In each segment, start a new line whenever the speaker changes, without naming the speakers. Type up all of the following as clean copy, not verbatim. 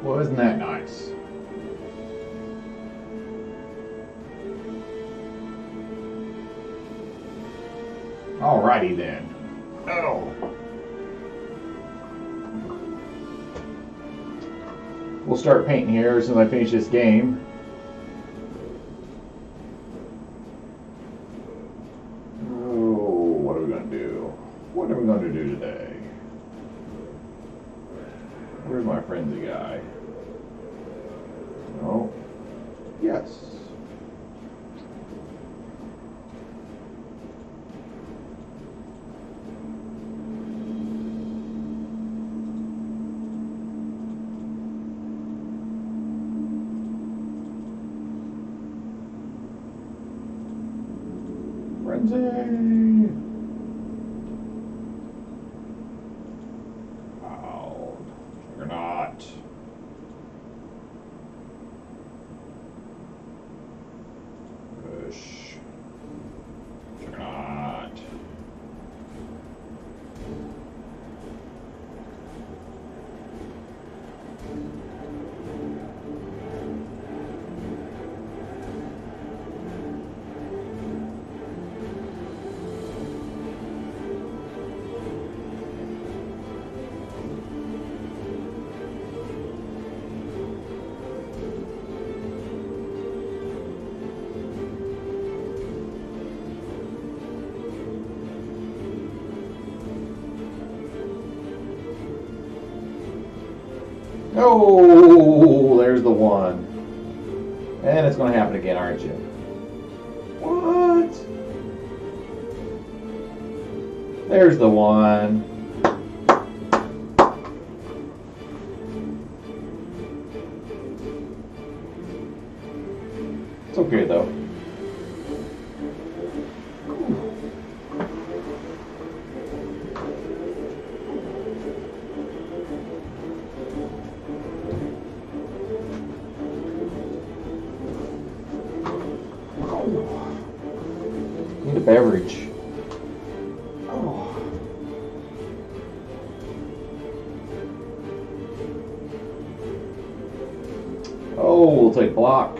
Well, isn't that nice? Alrighty then. Oh. We'll start painting here as soon as I finish this game. Oh, what are we going to do? What are we going to do today? Where's my frenzy guy? Oh, yes. Frenzy! Wow. Juggernaut. Push. Juggernaut. Oh, there's the one. And it's going to happen again, aren't you? What? There's the one. It's okay, though. Need a beverage. Oh. Oh, we'll take block.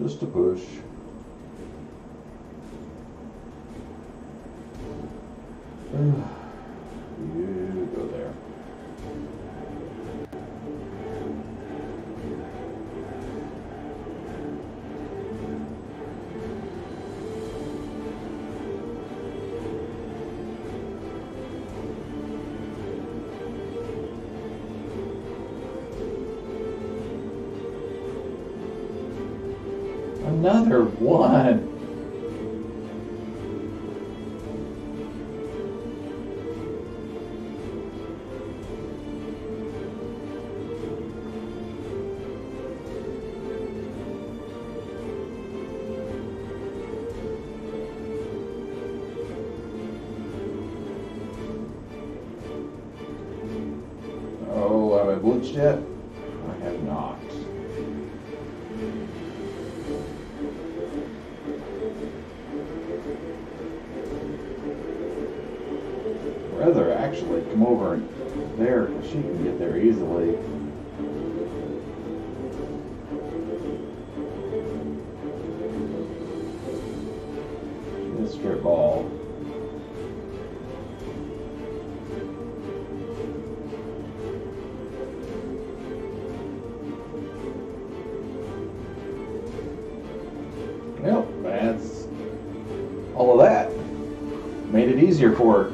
Just a push. You go there. Another one. Oh, have I blitzed yet? I have not. Rather actually come over there because she can get there easily. This strip ball. Yep, that's made it easier for her.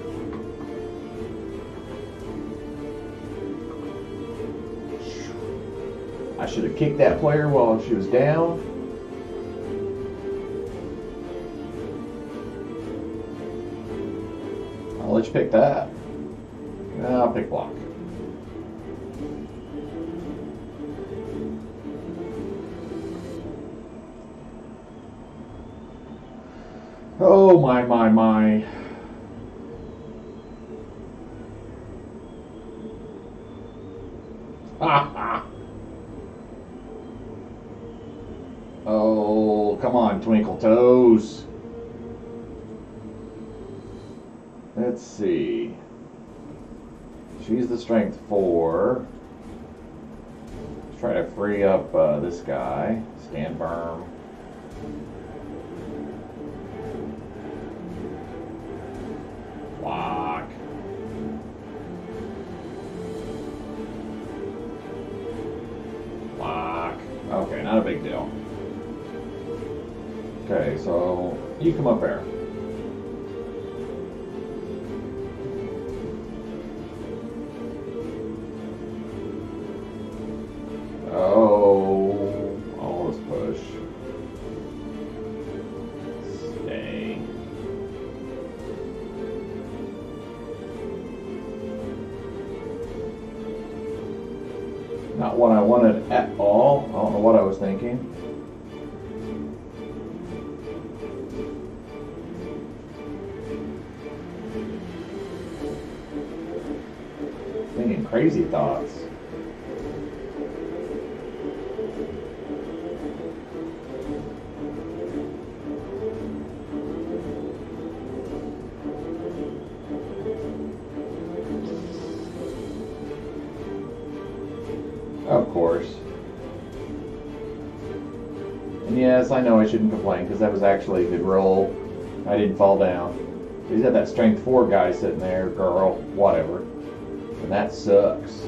I should have kicked that player while she was down. I'll let you pick that. I'll pick block. Oh my. Oh, come on, Twinkle Toes. Let's see. She's the strength 4. Let's try to free up this guy. Stand firm. Block. Block. Okay, not a big deal. Okay, so you come up there. Oh, let's push. Stay. Not what I wanted at all. I don't know what I was thinking. Thinking crazy thoughts. Of course. And yes, I know I shouldn't complain because that was actually a good roll. I didn't fall down. He's got that strength 4 guy sitting there, girl, whatever. And that sucks.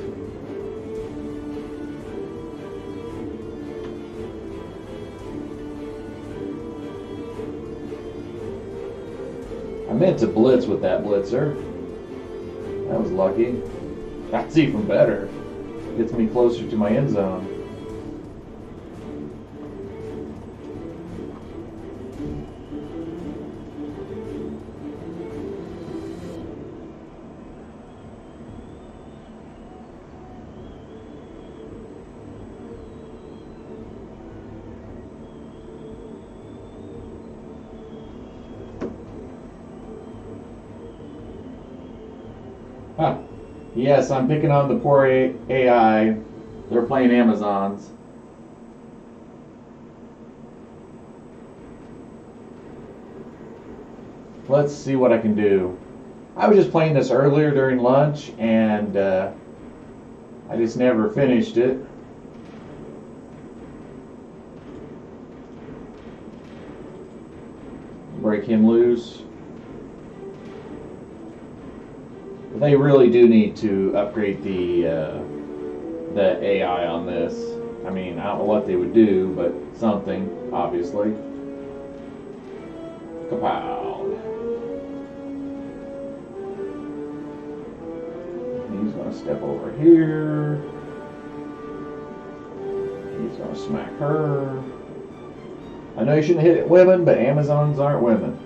I meant to blitz with that blitzer. That was lucky. That's even better. Gets me closer to my end zone. Huh. Yes, I'm picking on the poor AI. They're playing Amazons. Let's see what I can do. I was just playing this earlier during lunch, and I just never finished it. Break him loose. They really do need to upgrade the AI on this. I mean, I don't know what they would do, but something, obviously. Kapow. He's going to step over here. He's going to smack her. I know you shouldn't hit women, but Amazons aren't women.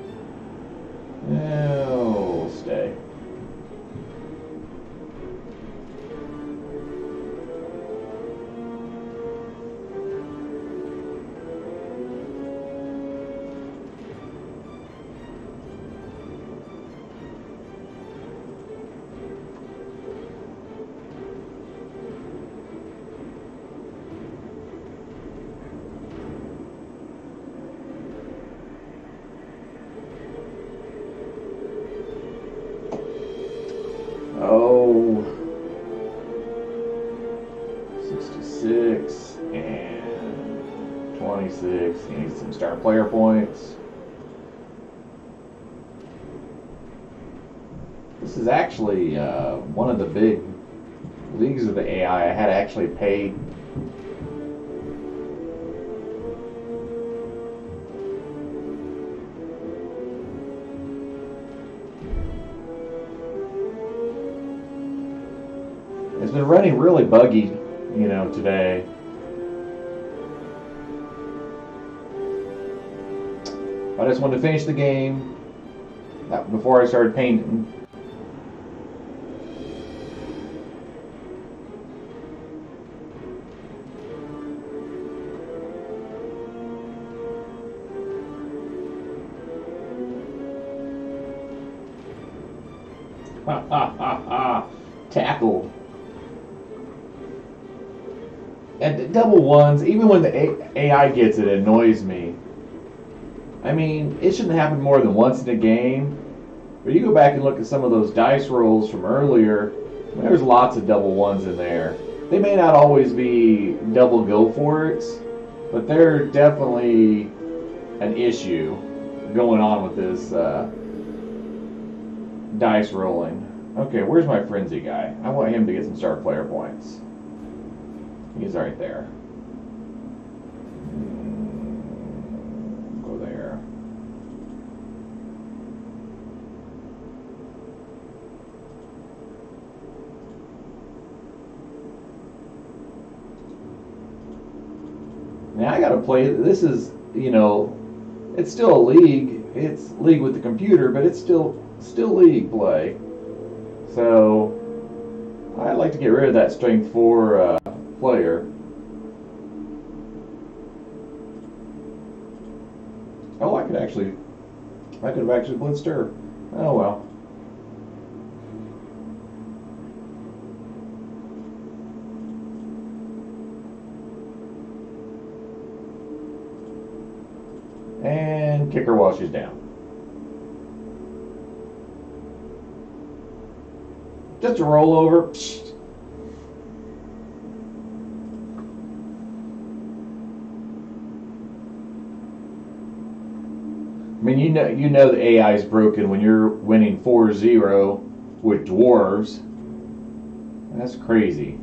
Oh, stay. Oh, 66 and 26. He needs some star player points. This is actually one of the big leagues of the AI I had actually paid. been running really buggy, you know, today. I just wanted to finish the game before I started painting. Ha ha ha ha! Tackled. And double ones, even when the AI gets it, annoys me. I mean, it shouldn't happen more than once in a game. But you go back and look at some of those dice rolls from earlier, there's lots of double ones in there. They may not always be double go for it, but they're definitely an issue going on with this dice rolling. Okay, where's my frenzy guy? I want him to get some star player points. He's right there. Go there. Now I gotta play. This is, you know, it's still a league. It's league with the computer, but it's still league play. So I'd like to get rid of that strength 4 player. Oh, I could have actually blitzed her. Oh well. And kick her while she's down. Just a rollover. Psst. I mean, you know the AI is broken when you're winning 4-0 with dwarves. That's crazy.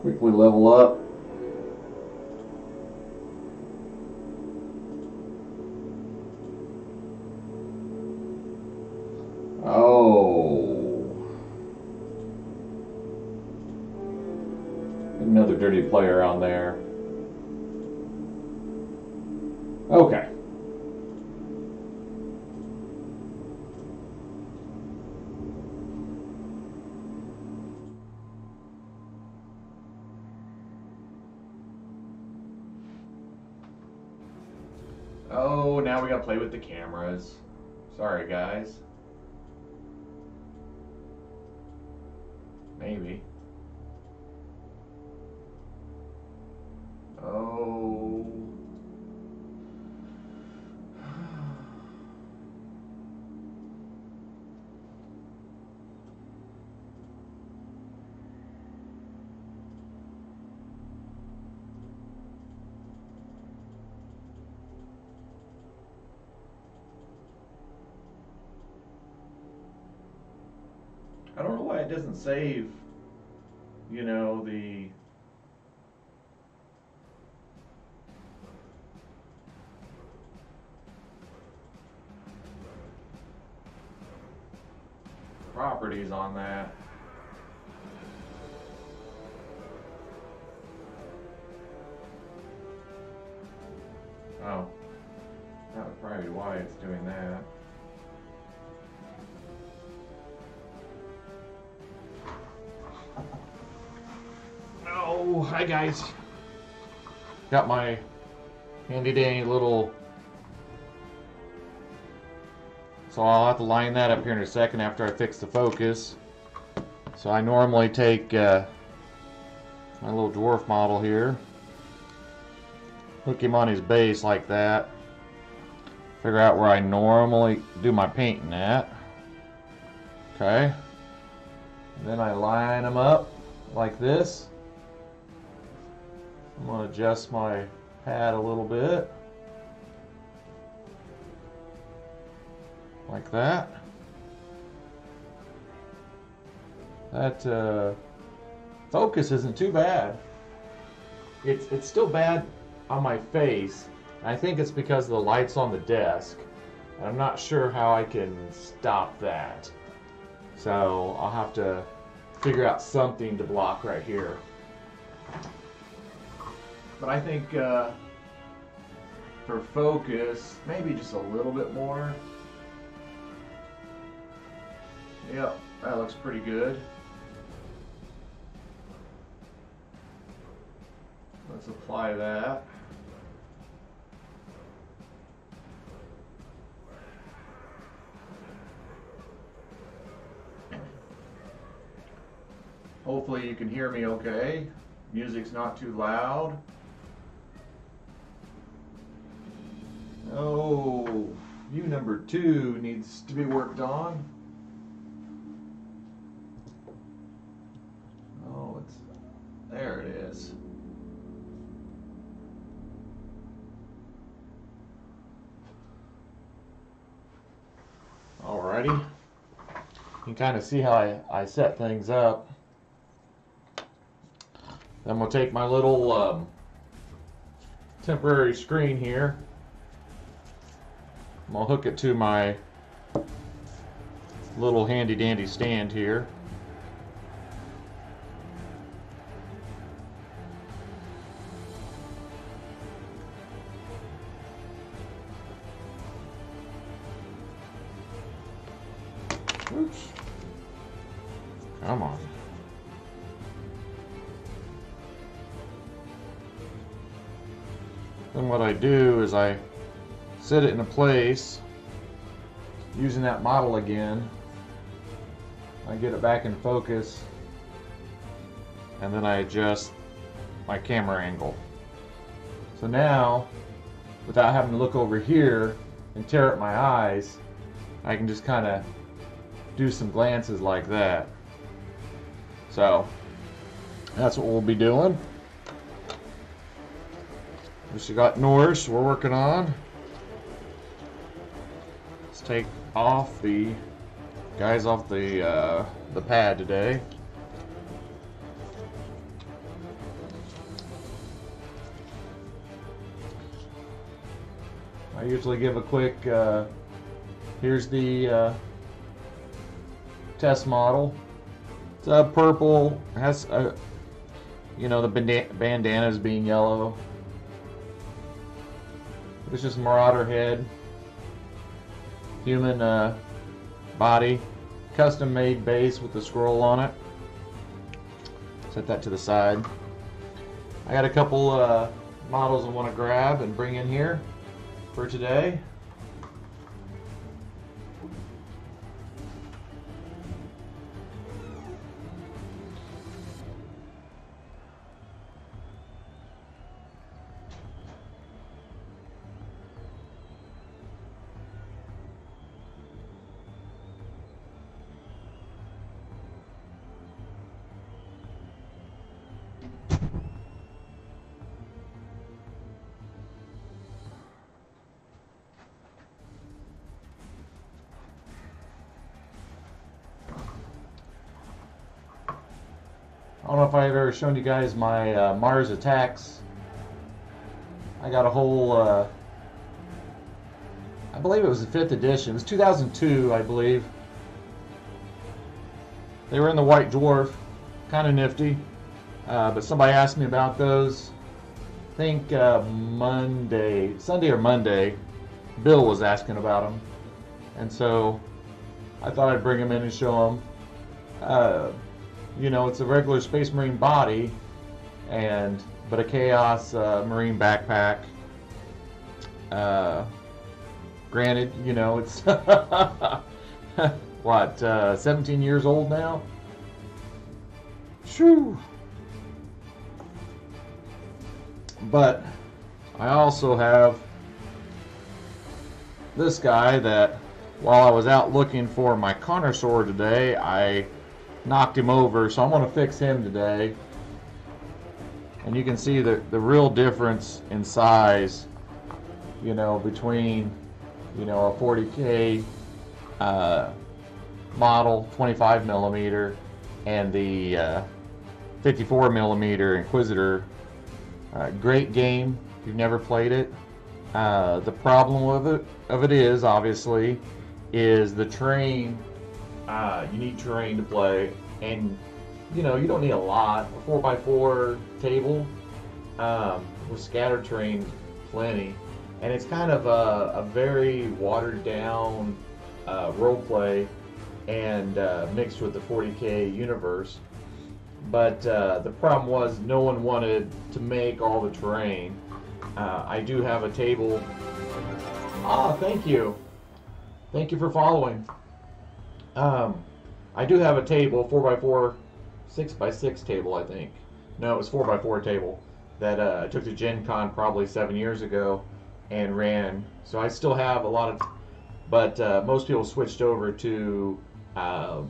Quickly level up. Oh. Another dirty player on there. Okay. Oh, now we gotta play with the cameras. Sorry, guys. Maybe. Oh. I don't know why it doesn't save, you know, the properties on that. Oh, that would probably be why it's doing that. Oh, hi guys. Got my handy dandy little. So I'll have to line that up here in a second after I fix the focus. So I normally take my little dwarf model here, hook him on his base like that, figure out where I normally do my painting at. Okay. And then I line them up like this. I'm going to adjust my pad a little bit. Like that. That focus isn't too bad. It's still bad on my face. I think it's because of the lights on the desk. And I'm not sure how I can stop that. So I'll have to figure out something to block right here. But I think for focus, maybe just a little bit more. Yep, that looks pretty good. Let's apply that. Hopefully you can hear me okay. Music's not too loud. Oh, view number 2 needs to be worked on. Oh, there it is. Alrighty. You can kind of see how I set things up. Then we'll take my little temporary screen here. I'm going to hook it to my little handy dandy stand here. Oops. Come on. Then what I do is I set it in a place using that model again. I get it back in focus, and then I adjust my camera angle. So now, without having to look over here and tear up my eyes, I can just kind of do some glances like that. So that's what we'll be doing. We got Norse we're working on. Let's take off the guys off the pad today. I usually give a quick here's the test model. It's purple, it has you know, the bandanas being yellow. It's just Marauder head, human body, custom made base with the scroll on it. Set that to the side. I got a couple models I want to grab and bring in here for today. I don't know if I've ever shown you guys my Mars Attacks. I got a whole, I believe it was the 5th edition. It was 2002, I believe. They were in the white dwarf, kind of nifty. But somebody asked me about those. I think Sunday or Monday, Bill was asking about them. And so I thought I'd bring them in and show them. You know, it's a regular Space Marine body, but a Chaos Marine backpack. Granted, you know, it's what, 17 years old now? Shoo! But I also have this guy that, while I was out looking for my Connoisseur today, I knocked him over, so I'm going to fix him today. And you can see the real difference in size, you know, between, you know, a 40K model 25 millimeter and the 54 millimeter Inquisitor. Great game if you've never played it. The problem of it is obviously is the terrain. You need terrain to play, and you know you don't need a lot. A 4x4 table with scattered terrain, plenty, and it's kind of a very watered down role play and mixed with the 40K universe. But the problem was no one wanted to make all the terrain. I do have a table. Ah, thank you. Thank you for following. I do have a table, 4x4, 6x6 table, I think. No, it was 4x4 table that I took to Gen Con probably 7 years ago and ran. So I still have a lot of, but most people switched over to,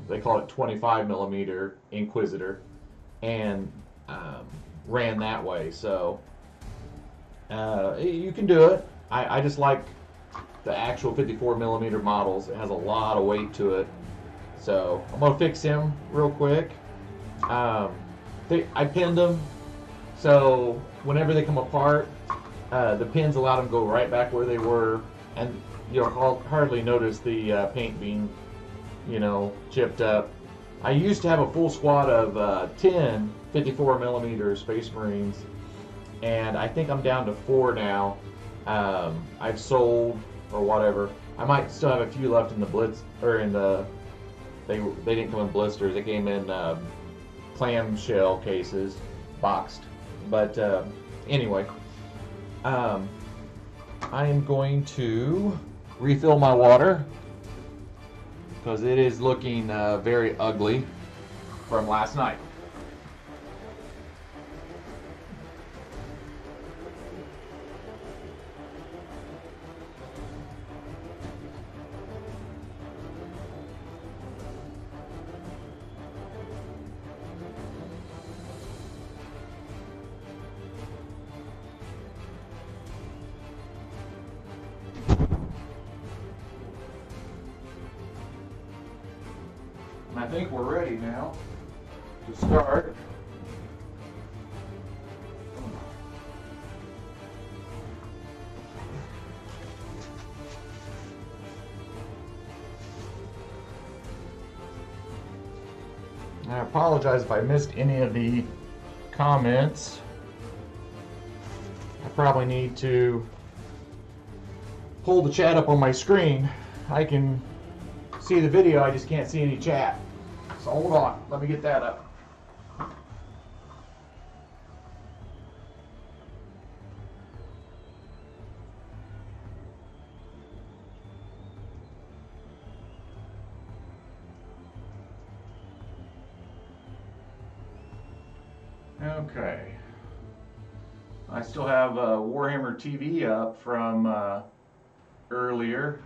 they call it 25 millimeter Inquisitor, and ran that way. So you can do it. I just like the actual 54 millimeter models. It has a lot of weight to it. So I'm gonna fix him real quick. I pinned them, so whenever they come apart, the pins allow them to go right back where they were, and you'll hardly notice the paint being, chipped up. I used to have a full squad of 10 54 millimeter Space Marines, and I think I'm down to 4 now. I've sold or whatever. I might still have a few left in the blitz, or in the. They didn't come in blisters. They came in clamshell cases, boxed. But anyway, I am going to refill my water because it is looking very ugly from last night. I think we're ready now to start. I apologize if I missed any of the comments. I probably need to pull the chat up on my screen. I can see the video, I just can't see any chat. So hold on, let me get that up. Okay. I still have Warhammer TV up from earlier.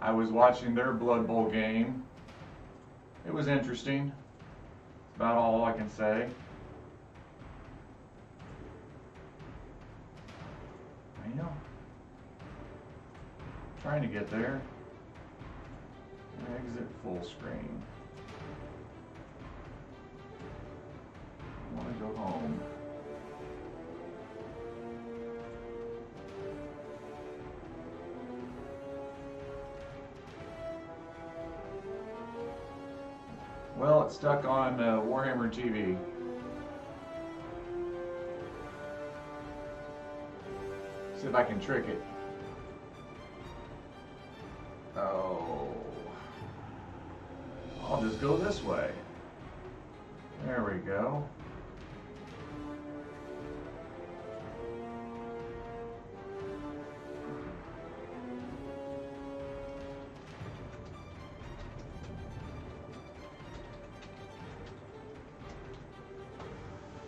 I was watching their Blood Bowl game. It was interesting. That's about all I can say. Trying to get there. Exit full screen. I want to go home. Well, it's stuck on Warhammer TV. See if I can trick it. Oh. I'll just go this way. There we go.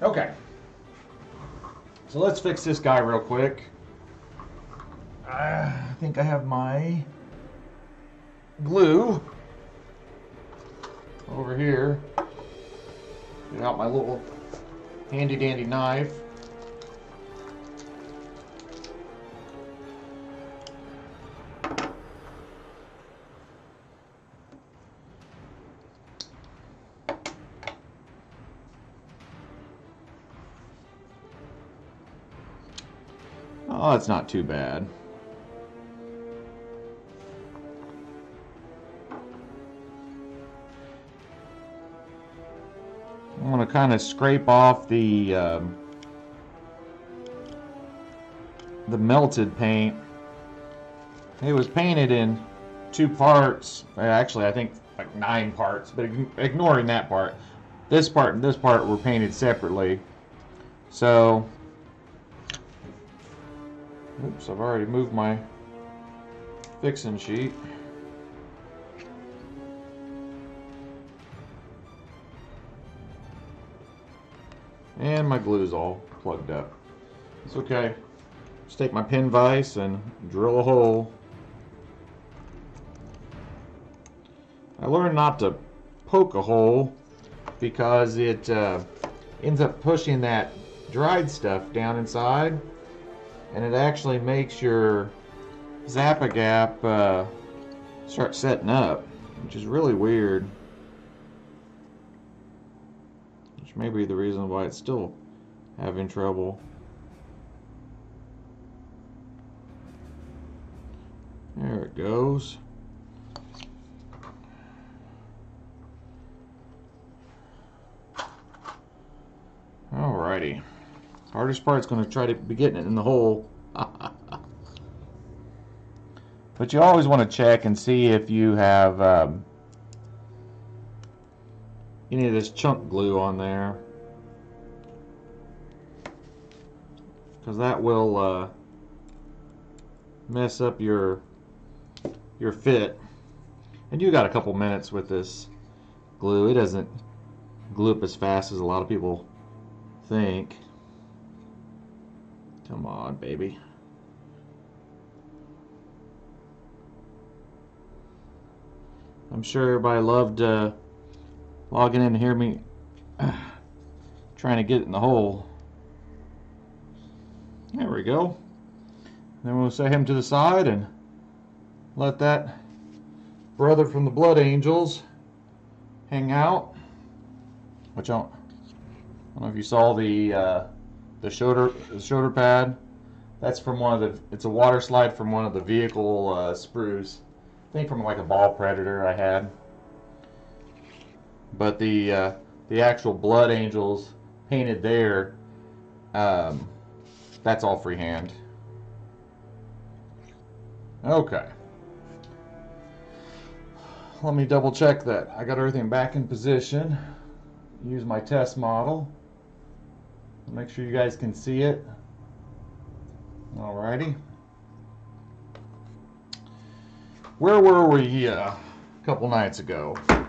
Okay, so let's fix this guy real quick. I think I have my glue over here. Get out my little handy dandy knife. Oh, it's not too bad. kind of scrape off the melted paint. It was painted in 2 parts. Actually, I think like 9 parts, but ignoring that part. This part and this part were painted separately. So, oops, I've already moved my fixing sheet. And my glue's all plugged up. It's okay. Just take my pin vise and drill a hole. I learned not to poke a hole because it ends up pushing that dried stuff down inside, and it actually makes your Zappa Gap start setting up, which is really weird. Which may be the reason why it's still having trouble. There it goes. Alrighty. Hardest part is going to try to be getting it in the hole. But you always want to check and see if you have any of this chunk glue on there, because that will mess up your fit. And you got a couple minutes with this glue. It doesn't glue up as fast as a lot of people think. Come on, baby. I'm sure everybody loved logging in to hear me trying to get it in the hole. There we go. Then we'll set him to the side and let that brother from the Blood Angels hang out. Which I don't know if you saw the shoulder pad. That's from one of the. It's a water slide from one of the vehicle sprues. I think from like a ball predator I had. But the actual Blood Angels painted there, that's all freehand. Okay. Let me double check that I got everything back in position. Use my test model. Make sure you guys can see it. Alrighty. Where were we a couple nights ago? I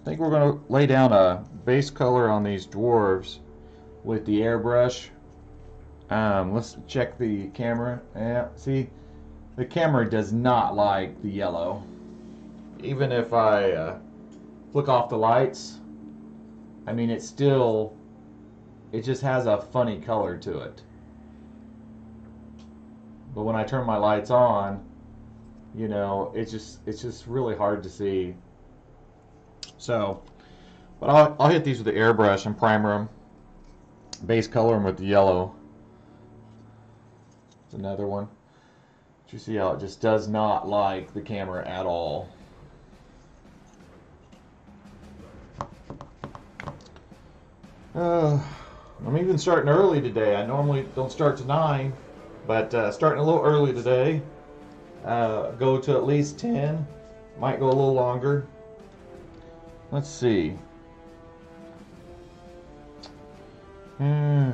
think we're going to lay down a base color on these dwarves with the airbrush. Let's check the camera. Yeah, see, the camera does not like the yellow. Even if I flick off the lights, I mean, it just has a funny color to it. But when I turn my lights on, you know, it's just really hard to see. So, but I'll hit these with the airbrush and primer them, base color them with the yellow. It's another one. But you see how it just does not like the camera at all. I'm even starting early today. I normally don't start to 9, but starting a little early today. Go to at least 10. Might go a little longer. Let's see. I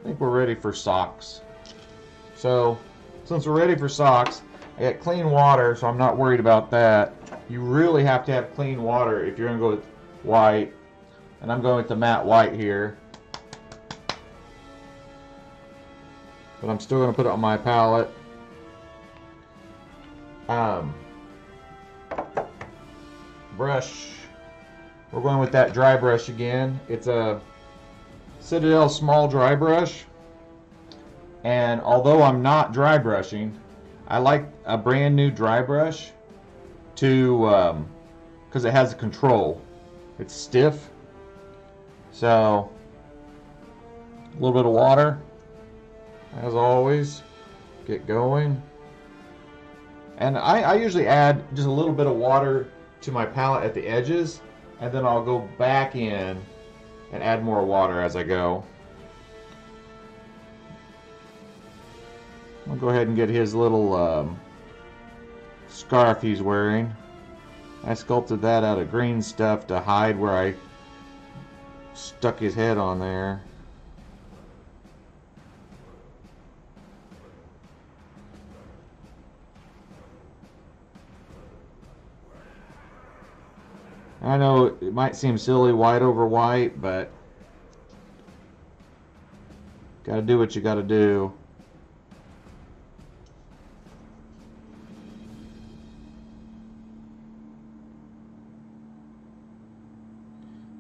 think we're ready for socks. So, since we're ready for socks, I got clean water, so I'm not worried about that. You really have to have clean water if you're going to go with white. And I'm going with the matte white here. But I'm still going to put it on my palette. Brush. We're going with that dry brush again. It's a Citadel small dry brush. And although I'm not dry brushing, I like a brand new dry brush to because it has a control. It's stiff. So a little bit of water, as always. Get going. And I usually add just a little bit of water to my palette at the edges, and then I'll go back in and add more water as I go. I'll go ahead and get his little scarf he's wearing. I sculpted that out of green stuff to hide where I stuck his head on there. I know it might seem silly, white over white, but gotta do what you gotta do.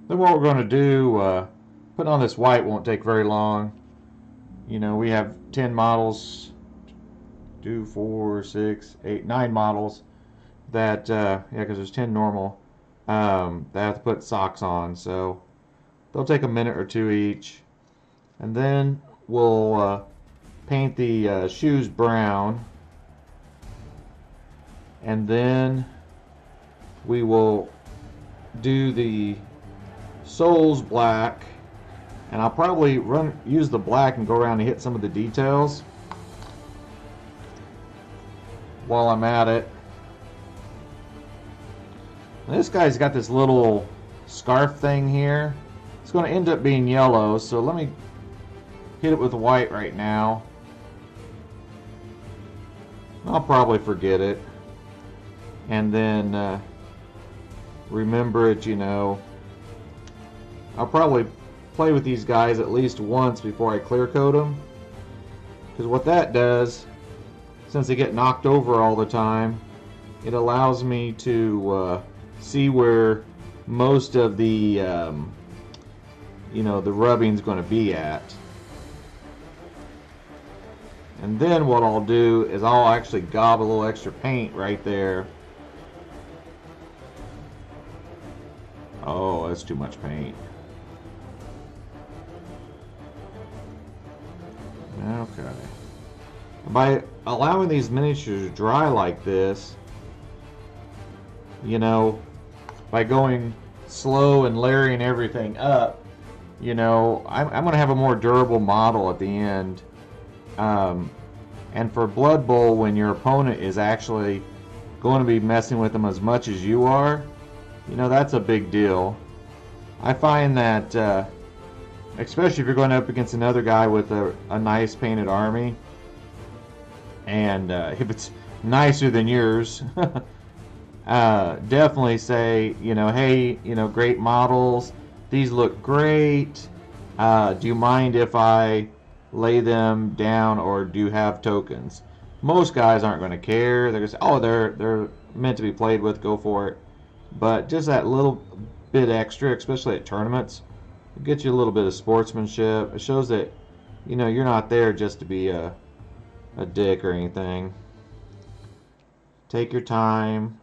Then what we're going to do, putting on this white won't take very long. You know, we have 10 models, 2, 4, 6, 8, 9 models that, yeah, because there's 10 normal, that have to put socks on. So they'll take a minute or two each. And then we'll paint the shoes brown. And then we will do the soles black, and I'll probably use the black and go around and hit some of the details while I'm at it. And this guy's got this little scarf thing here. It's going to end up being yellow, so let me hit it with white right now. I'll probably forget it and then remember it, you know. I'll probably play with these guys at least once before I clear coat them, because what that does, since they get knocked over all the time, it allows me to see where most of the you know, the rubbing's going to be at. And then what I'll do is I'll actually gob a little extra paint right there. Oh, that's too much paint. Okay. By allowing these miniatures to dry like this, you know, by going slow and layering everything up, you know, I'm going to have a more durable model at the end. And for Blood Bowl, when your opponent is actually going to be messing with them as much as you are, you know, that's a big deal. I find that especially if you're going up against another guy with a nice painted army, and if it's nicer than yours, definitely say, you know, hey, you know, great models, these look great, do you mind if I lay them down, or do you have tokens? Most guys aren't going to care. They're going to say, oh, they're meant to be played with, go for it. But just that little bit extra, especially at tournaments, it gets you a little bit of sportsmanship. It shows that, you know, you're not there just to be a dick or anything. Take your time.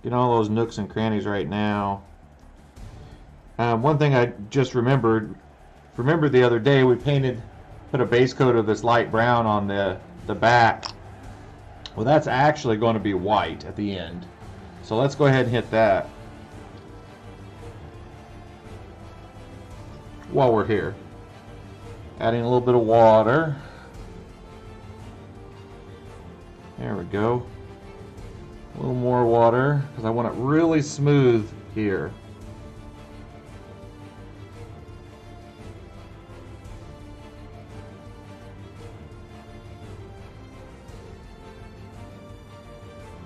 Get all those nooks and crannies right now. One thing I just remembered the other day, we put a base coat of this light brown on the back. Well, that's actually going to be white at the end. So let's go ahead and hit that while we're here. Adding a little bit of water. There we go. A little more water, because I want it really smooth here.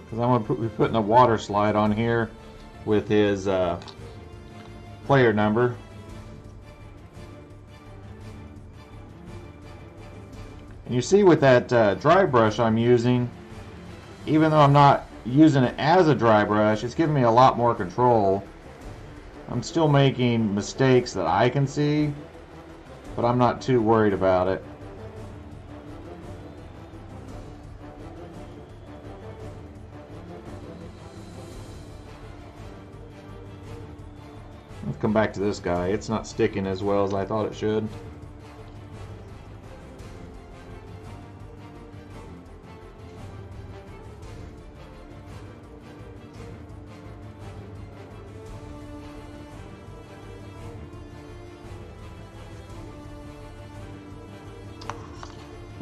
Because I'm going to be putting a water slide on here with his player number. And you see with that dry brush I'm using, even though I'm not using it as a dry brush, it's giving me a lot more control. I'm still making mistakes that I can see, but I'm not too worried about it. Let's come back to this guy. It's not sticking as well as I thought it should.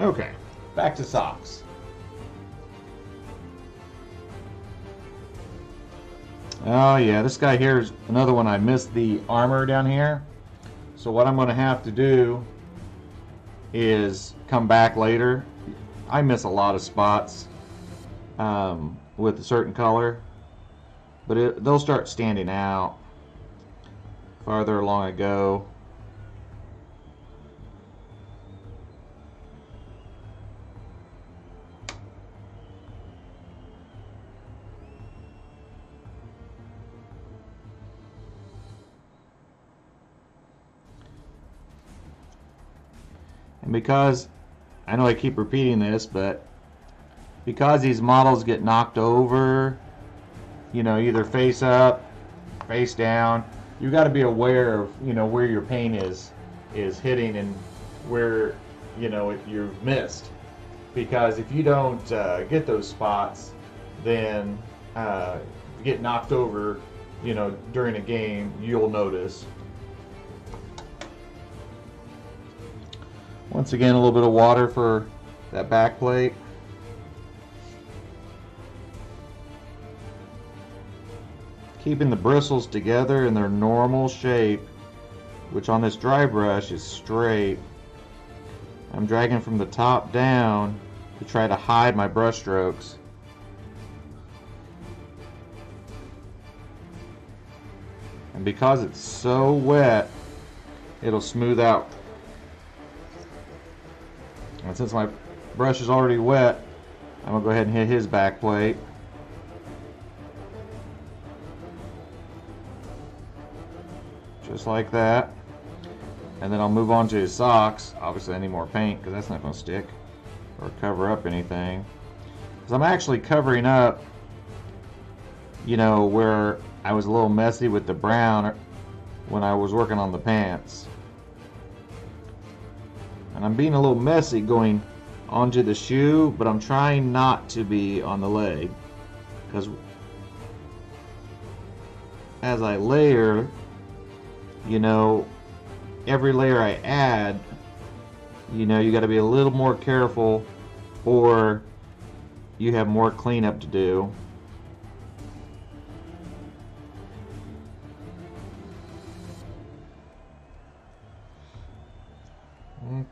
Okay, back to socks. Oh yeah, this guy here is another one. I missed the armor down here. So what I'm going to have to do is come back later. I miss a lot of spots with a certain color, but they'll start standing out farther along I go. And because, I know I keep repeating this, but because these models get knocked over, you know, either face up, face down, you got to be aware of, you know, where your paint is hitting and where, you know, if you've missed. Because if you don't get those spots, then you get knocked over, you know, during a game, you'll notice. Once again, a little bit of water for that back plate. Keeping the bristles together in their normal shape, which on this dry brush is straight. I'm dragging from the top down to try to hide my brush strokes. And because it's so wet, it'll smooth out. And since my brush is already wet, I'm going to go ahead and hit his back plate. Just like that. And then I'll move on to his socks. Obviously I need more paint because that's not going to stick or cover up anything. Because I'm actually covering up, you know, where I was a little messy with the brown when I was working on the pants. And I'm being a little messy going onto the shoe, but I'm trying not to be on the leg, because as I layer, you know, every layer I add, you know, you got to be a little more careful or you have more cleanup to do.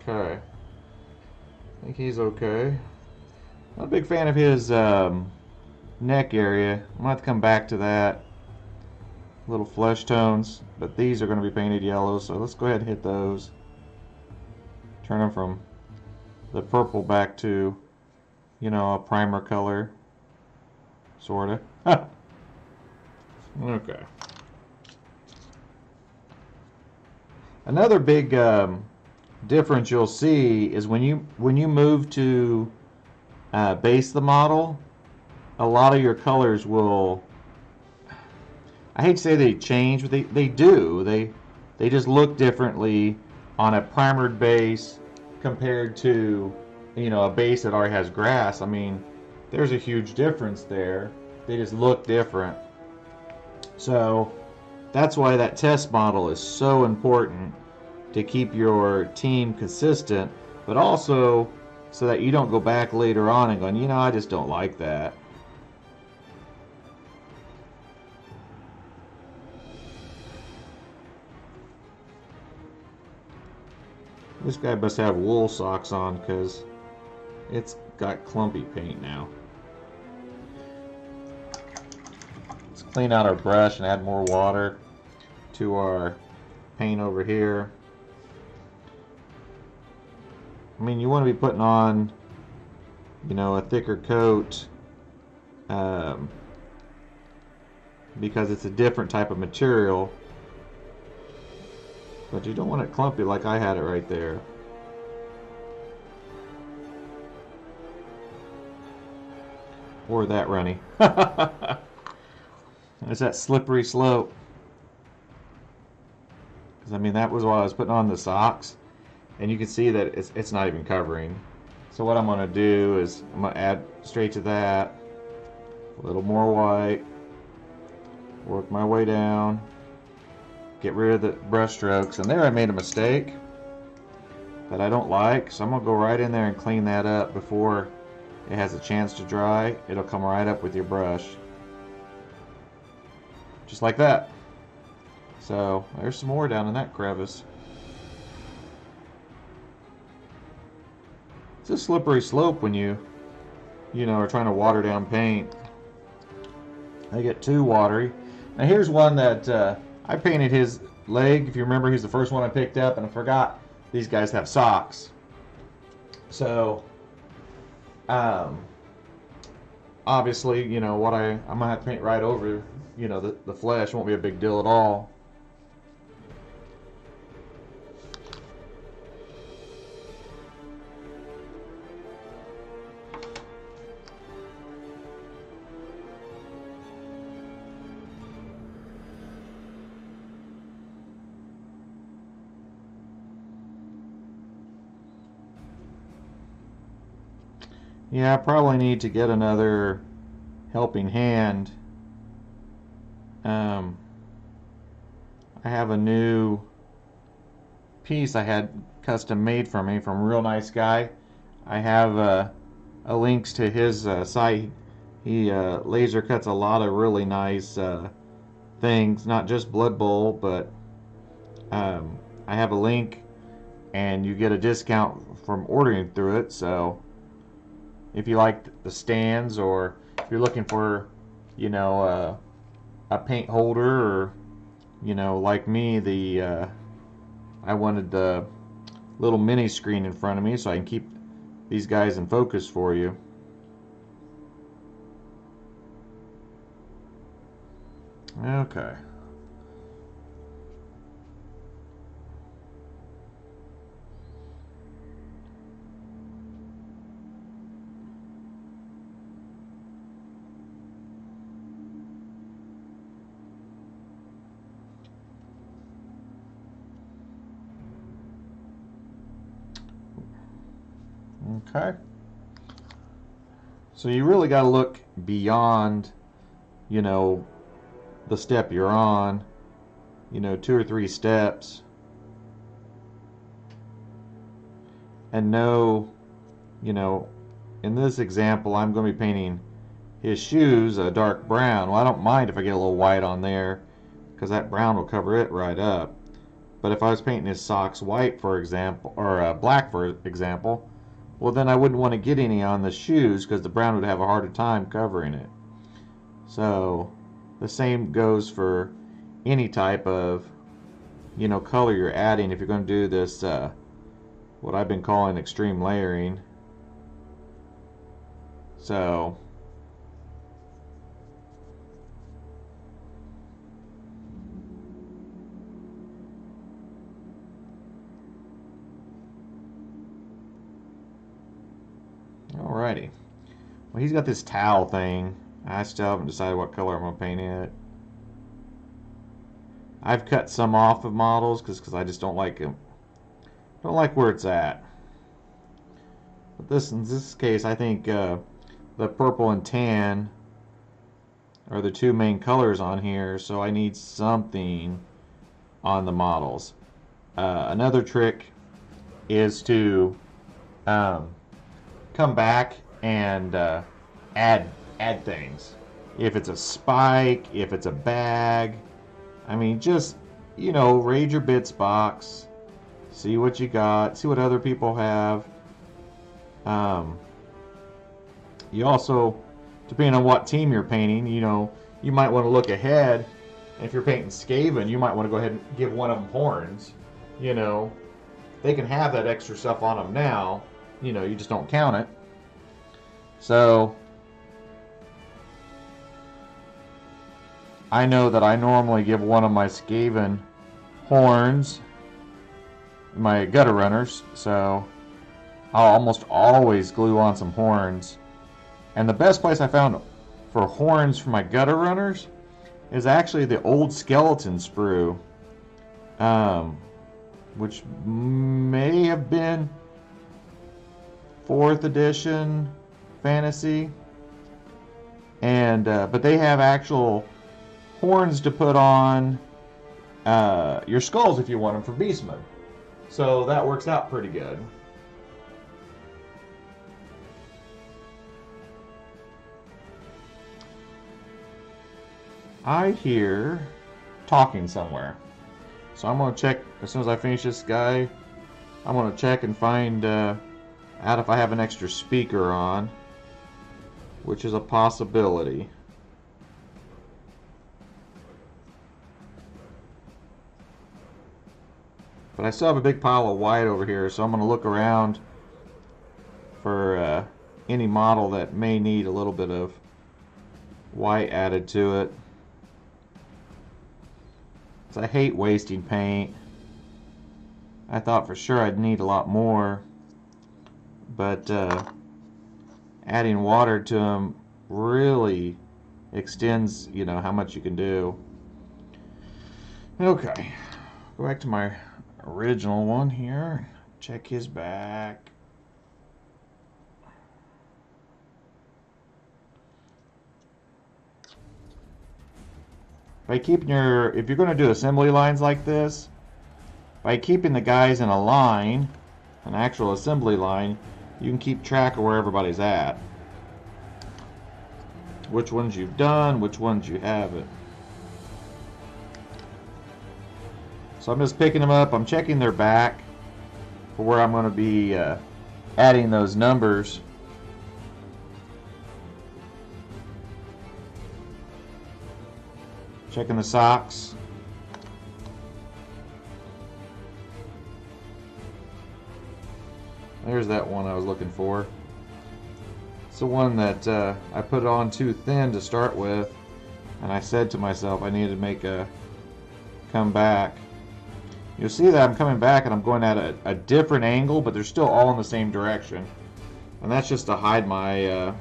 Okay, I think he's okay. I'm a big fan of his neck area. I'm gonna have to come back to that. Little flesh tones, but these are going to be painted yellow, so let's go ahead and hit those. Turn them from the purple back to, you know, a primer color, sorta. Okay. Another big difference you'll see is when you move to base the model, a lot of your colors will, I hate to say they change, but they do. They just look differently on a primered base compared to, you know, a base that already has grass. I mean, there's a huge difference there. They just look different. So that's why that test model is so important, to keep your team consistent, but also so that you don't go back later on and going, you know, I just don't like that. This guy must have wool socks on because it's got clumpy paint now. Let's clean out our brush and add more water to our paint over here. I mean, you want to be putting on, you know, a thicker coat because it's a different type of material. But you don't want it clumpy like I had it right there. Or that runny. It's that slippery slope. Because I mean, that was while I was putting on the socks. And you can see that it's not even covering. So what I'm going to do is I'm going to add straight to that. A little more white. Work my way down. Get rid of the brush strokes. And there I made a mistake.
that I don't like, so I'm going to go right in there and clean that up before it has a chance to dry. It'll come right up with your brush. Just like that. So there's some more down in that crevice. It's a slippery slope when you know, are trying to water down paint. They get too watery. Now here's one that I painted his leg. If you remember, he's the first one I picked up, and I forgot these guys have socks. So, obviously, you know what I'm gonna have to paint right over. You know, the flesh won't be a big deal at all. Yeah, I probably need to get another helping hand. I have a new piece I had custom made for me from a real nice guy. I have links to his site. He laser cuts a lot of really nice things, not just Blood Bowl, but I have a link and you get a discount from ordering through it. So if you like the stands, or if you're looking for, you know, a paint holder, or, you know, like me, I wanted the little mini screen in front of me so I can keep these guys in focus for you. Okay. Okay. So you really got to look beyond, you know, the step you're on, you know, 2 or 3 steps, and know, you know, in this example, I'm going to be painting his shoes a dark brown. Well, I don't mind if I get a little white on there, because that brown will cover it right up. But if I was painting his socks white, for example, or black, for example, well, then I wouldn't want to get any on the shoes, because the brown would have a harder time covering it. So the same goes for any type of, you know, color you're adding. If you're going to do this, what I've been calling extreme layering. So alrighty. Well, he's got this towel thing. I still haven't decided what color I'm going to paint it. I've cut some off of models because I just don't like them. Don't like where it's at. But in this case, I think the purple and tan are the 2 main colors on here, so I need something on the models. Another trick is to come back and add things. If it's a spike, if it's a bag, I mean, just, you know, raid your bits box, see what you got, see what other people have. You also, depending on what team you're painting, you know, you might want to look ahead. And if you're painting Skaven, you might want to go ahead and give one of them horns. You know, they can have that extra stuff on them now. You know, you just don't count it. So I know that I normally give one of my Skaven horns, my gutter runners, so I'll almost always glue on some horns. And the best place I found for horns for my gutter runners is actually the old skeleton sprue, which may have been 4th edition fantasy, and but they have actual horns to put on your skulls if you want them for beastmen. So that works out pretty good. I hear talking somewhere. So I'm going to check as soon as I finish this guy. I'm going to check and find out if I have an extra speaker on, which is a possibility. But I still have a big pile of white over here, so I'm going to look around for any model that may need a little bit of white added to it. So I hate wasting paint. I thought for sure I'd need a lot more, but adding water to them really extends, you know, how much you can do. Okay, go back to my original one here. Check his back. If you're going to do assembly lines like this, by keeping the guys in a line, an actual assembly line, you can keep track of where everybody's at. Which ones you've done, which ones you haven't. So I'm just picking them up, I'm checking their back for where I'm going to be adding those numbers. Checking the socks. There's that one I was looking for. It's the one that I put on too thin to start with, and I said to myself I needed to make a come back. You'll see that I'm coming back and I'm going at a different angle, but they're still all in the same direction. And that's just to hide my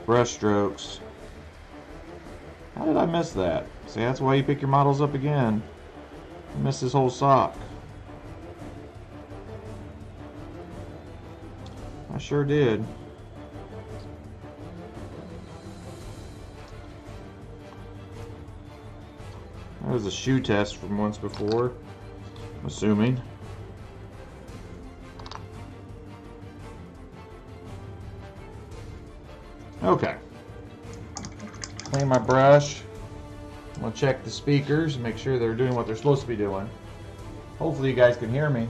brush strokes. How did I miss that? See, that's why you pick your models up again. I missed this whole sock. I sure did. That was a shoe test from once before, I'm assuming. Okay. Clean my brush. I'm going to check the speakers and make sure they're doing what they're supposed to be doing. Hopefully you guys can hear me.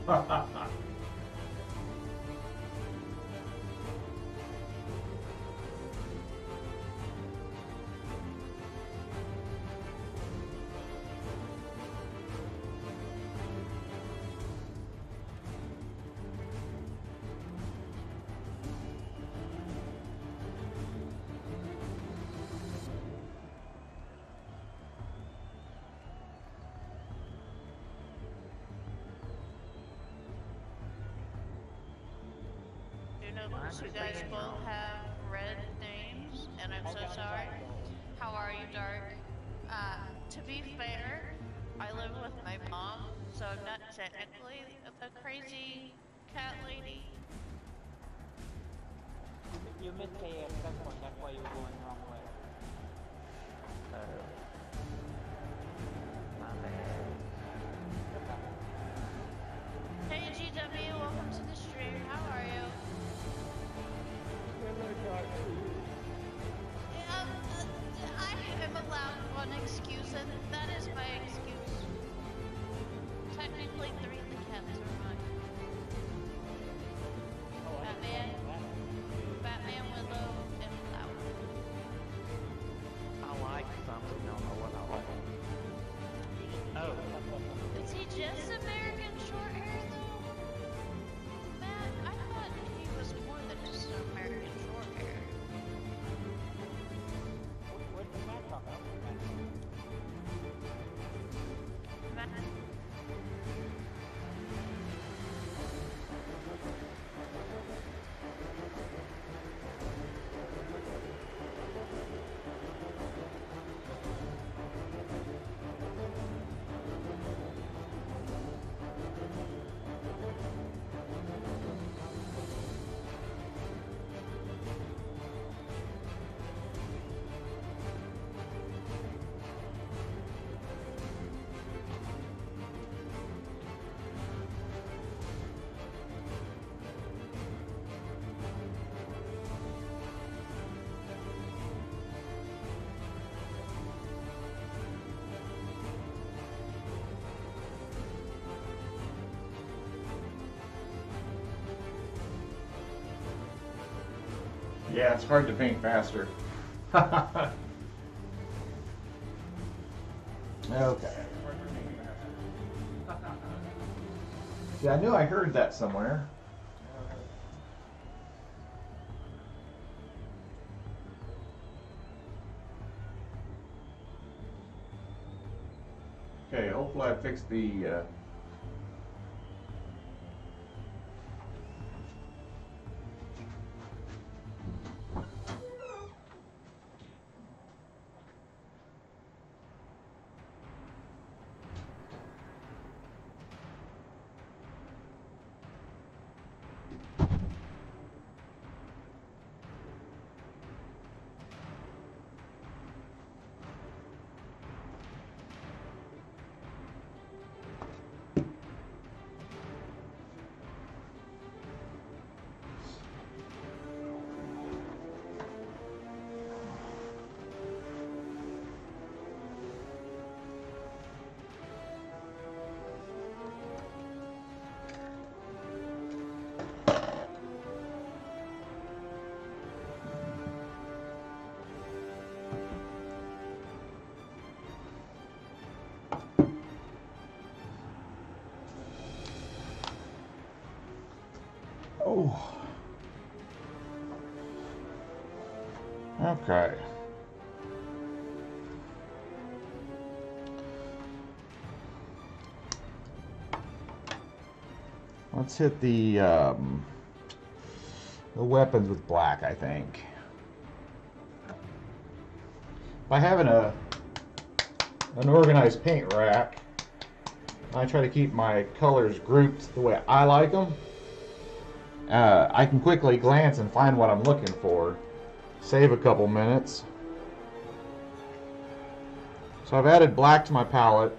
Do you know that you guys both have red names? And I'm so sorry. How are you, Dark? To be fair, I live with my mom, so I'm not technically the crazy cat lady.
You missed KX, that's why you're going wrong way.
My bad.
Hey, GW, welcome to the stream. How are you? I am allowed one excuse, and that is my excuse. Technically, 3 of the cats are mine. Batman, Willow, and Flower.
I like something, don't know what I like. Oh.
Is he just American short hair, though? Matt, I thought he was more than just American short hair.
What did Matt talk about?
Matt.
Yeah, it's hard to paint faster. Okay. See, I knew I heard that somewhere. Okay, hopefully I fixed the Oh. Okay. Let's hit the weapons with black, I think. By having an organized paint rack, I try to keep my colors grouped the way I like them. I can quickly glance and find what I'm looking for. Save a couple minutes. So I've added black to my palette.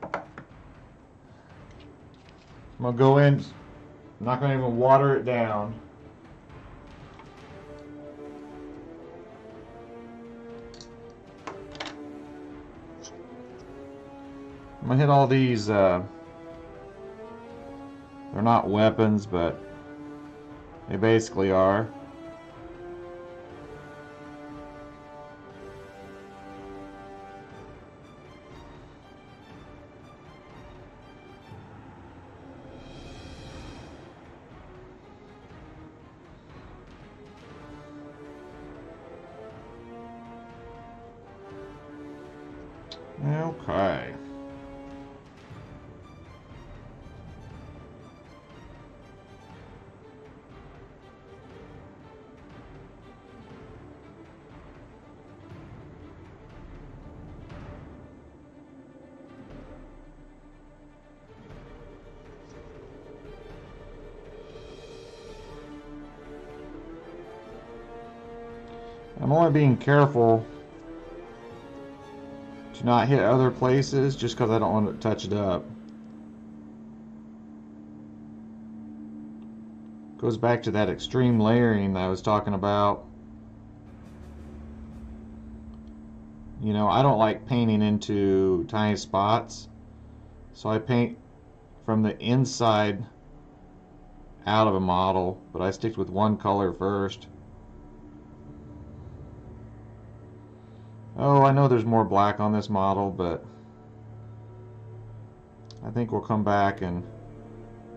I'm going to go in, I'm not going to even water it down. I'm gonna hit all these, they're not weapons, but they basically are. Okay. I'm only being careful to not hit other places just because I don't want to touch it up. Goes back to that extreme layering that I was talking about. You know, I don't like painting into tiny spots, so I paint from the inside out of a model, but I stick with one color first. Oh, I know there's more black on this model, but I think we'll come back and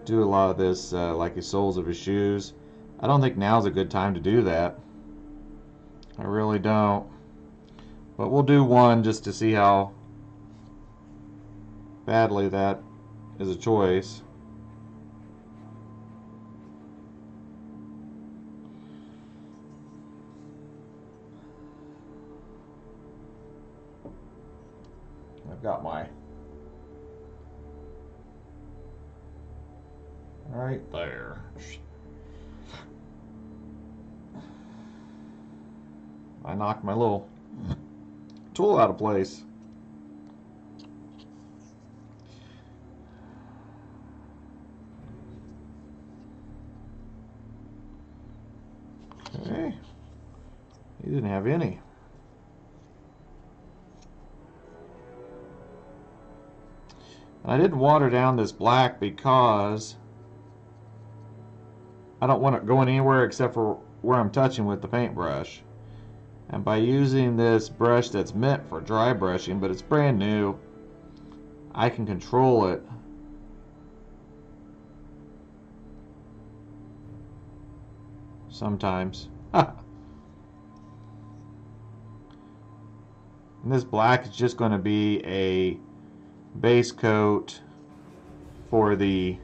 do a lot of this like the soles of his shoes. I don't think now's a good time to do that. I really don't. But we'll do one just to see how badly that is a choice. I've got my right there. I knocked my little tool out of place. Okay. He didn't have any. I didn't water down this black because I don't want it going anywhere except for where I'm touching with the paintbrush. And by using this brush that's meant for dry brushing, but it's brand new, I can control it. Sometimes. And this black is just going to be a base coat for the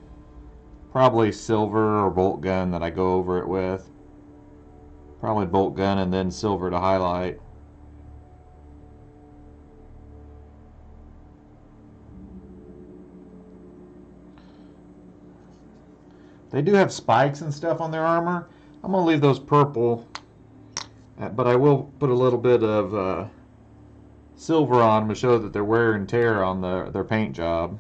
probably silver or bolt gun that I go over it with. Probably bolt gun and then silver to highlight. They do have spikes and stuff on their armor. I'm going to leave those purple, but I will put a little bit of silver on them to show that they're wear and tear on their paint job.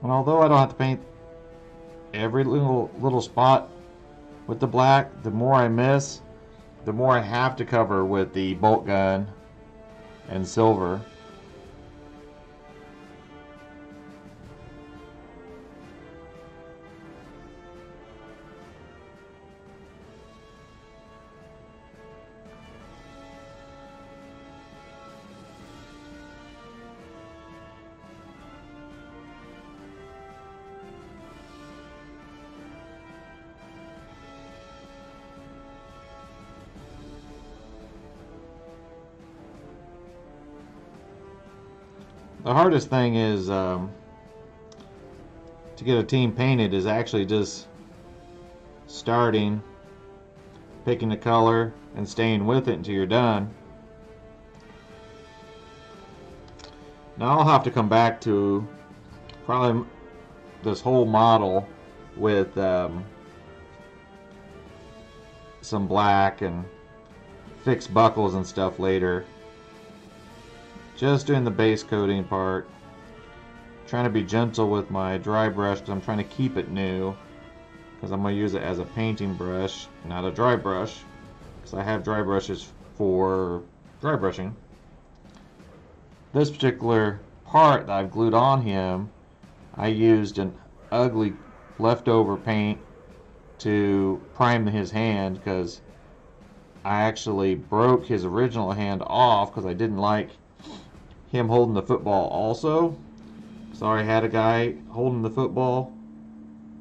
And although I don't have to paint every little spot with the black, the more I miss, the more I have to cover with the bolt gun and silver. The hardest thing is to get a team painted is actually just starting, picking the color, and staying with it until you're done. Now I'll have to come back to probably this whole model with some black and fix buckles and stuff later. Just doing the base coating part. Trying to be gentle with my dry brush because I'm trying to keep it new. Because I'm going to use it as a painting brush, not a dry brush. Because I have dry brushes for dry brushing. This particular part that I've glued on him, I used an ugly leftover paint to prime his hand because I actually broke his original hand off because I didn't like him holding the football also. So I had a guy holding the football.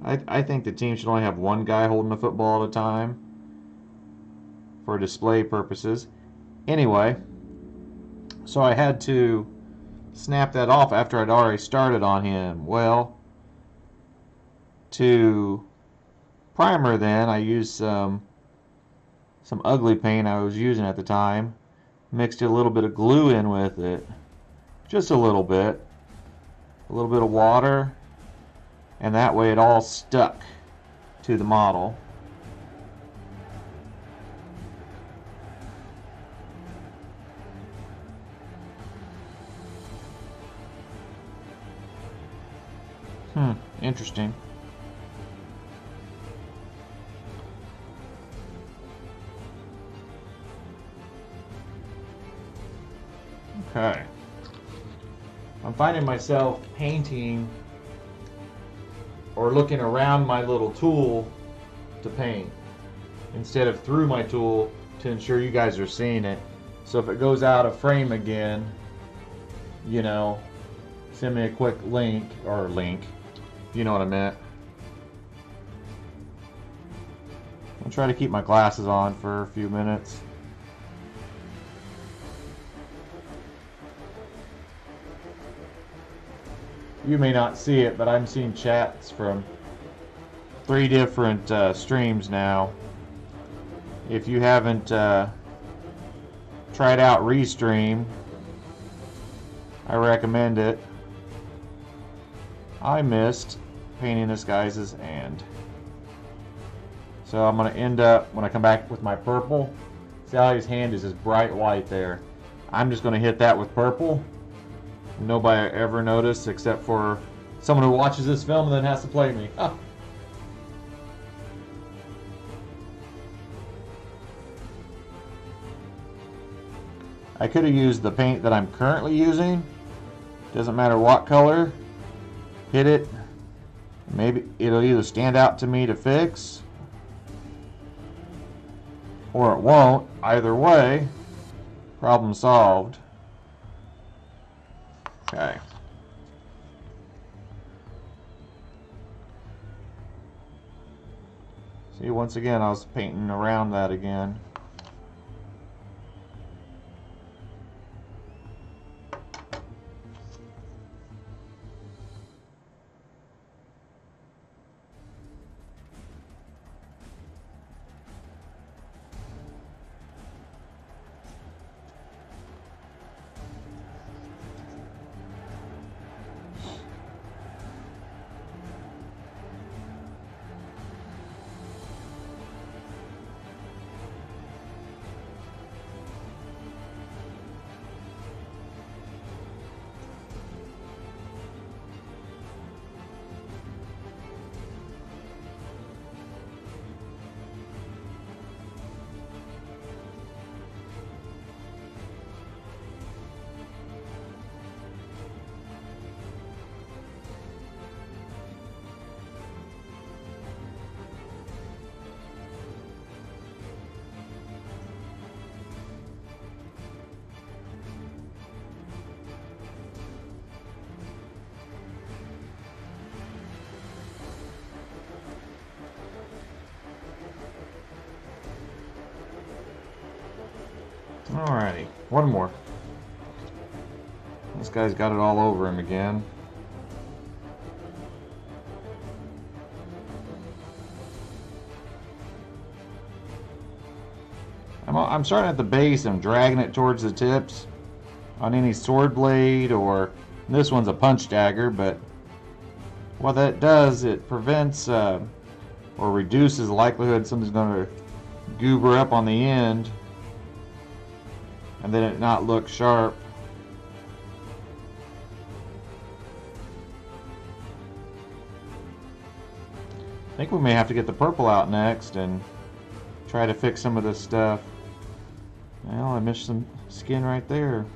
I think the team should only have one guy holding the football at a time for display purposes. Anyway, so I had to snap that off after I'd already started on him. Well, to primer then, I used some ugly paint I was using at the time. Mixed a little bit of glue in with it. Just a little bit. A little bit of water. And that way it all stuck to the model. Interesting. Okay. I'm finding myself painting or looking around my little tool to paint instead of through my tool to ensure you guys are seeing it. So if it goes out of frame again, you know, send me a quick link, you know what I meant. I'll try to keep my glasses on for a few minutes. You may not see it, but I'm seeing chats from 3 different streams now. If you haven't tried out Restream, I recommend it. I missed painting this guy's hand. So I'm going to end up, when I come back with my purple, see how his hand is this bright white there. I'm just going to hit that with purple. Nobody ever noticed except for someone who watches this film and then has to play me. I could have used the paint that I'm currently using. Doesn't matter what color. Hit it. Maybe it'll either stand out to me to fix or it won't. Either way, problem solved. Okay. See, once again, I was painting around that again. Alrighty, one more. This guy's got it all over him again. I'm starting at the base and dragging it towards the tips on any sword blade or This one's a punch dagger, but what that does, it prevents or reduces the likelihood something's going to goober up on the end and then it not look sharp. I think we may have to get the purple out next and try to fix some of this stuff. Well, I missed some skin right there.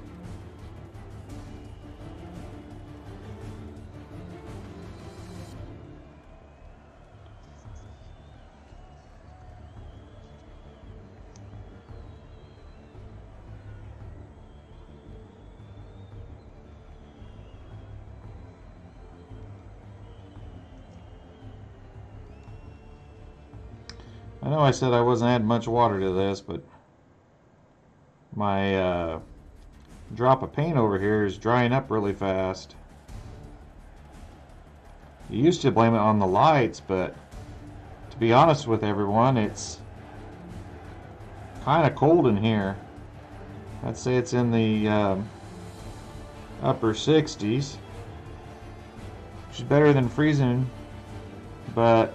I know I said I wasn't adding much water to this, but my drop of paint over here is drying up really fast. You used to blame it on the lights, but to be honest with everyone, it's kind of cold in here. I'd say it's in the upper 60s, which is better than freezing, but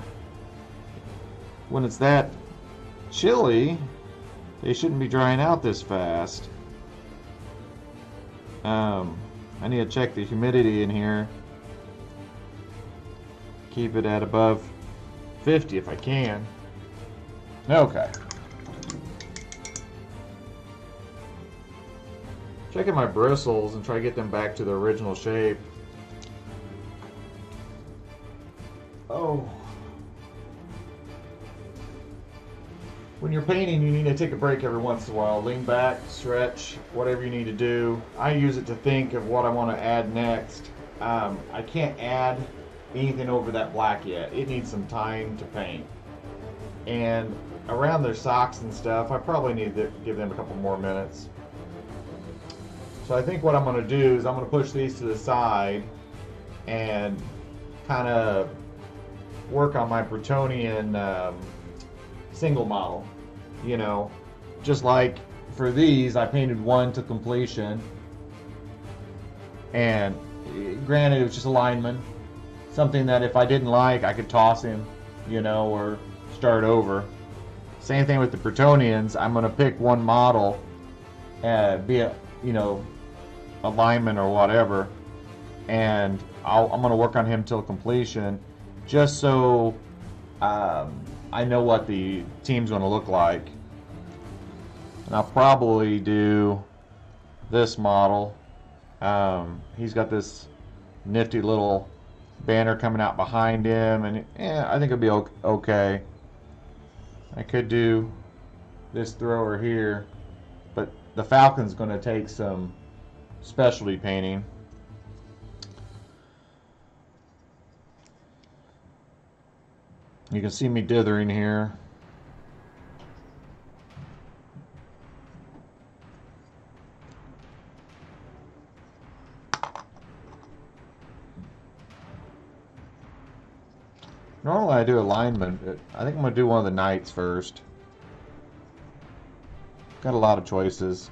when it's that chilly, they shouldn't be drying out this fast. I need to check the humidity in here. Keep it at above 50 if I can. Okay. Checking my bristles and try to get them back to the original shape. Oh. When you're painting, you need to take a break every once in a while. Lean back, stretch, whatever you need to do. I use it to think of what I want to add next. I can't add anything over that black yet. It needs some time to paint. And around their socks and stuff, I probably need to give them a couple more minutes. So I think what I'm going to do is I'm going to push these to the side and kind of work on my Brutonian single model. You know, just like for these, I painted one to completion, and granted it was just a lineman, something that if I didn't like, I could toss him, you know, or start over. Same thing with the Brutonians. I'm going to pick one model and be a, you know, a lineman or whatever, and I'm going to work on him till completion, just so I know what the team's going to look like. And I'll probably do this model. He's got this nifty little banner coming out behind him, and I think it'll be okay. I could do this thrower here, but the Falcon's going to take some specialty painting. You can see me dithering here. Normally I do alignment, but I think I'm going to do one of the knights first. Got a lot of choices.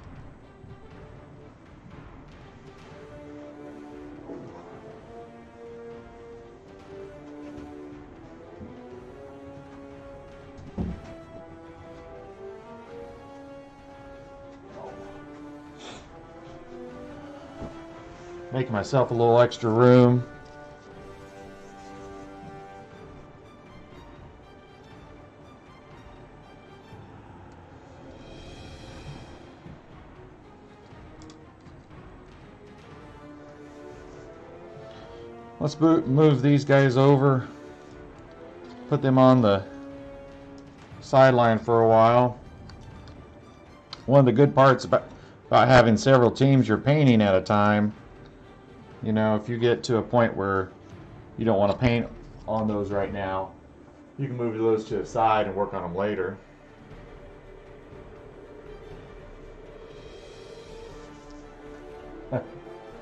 Making myself a little extra room. Let's move these guys over. Put them on the sideline for a while. One of the good parts about having several teams you're painting at a time, you know, if you get to a point where you don't want to paint on those right now, you can move those to the side and work on them later.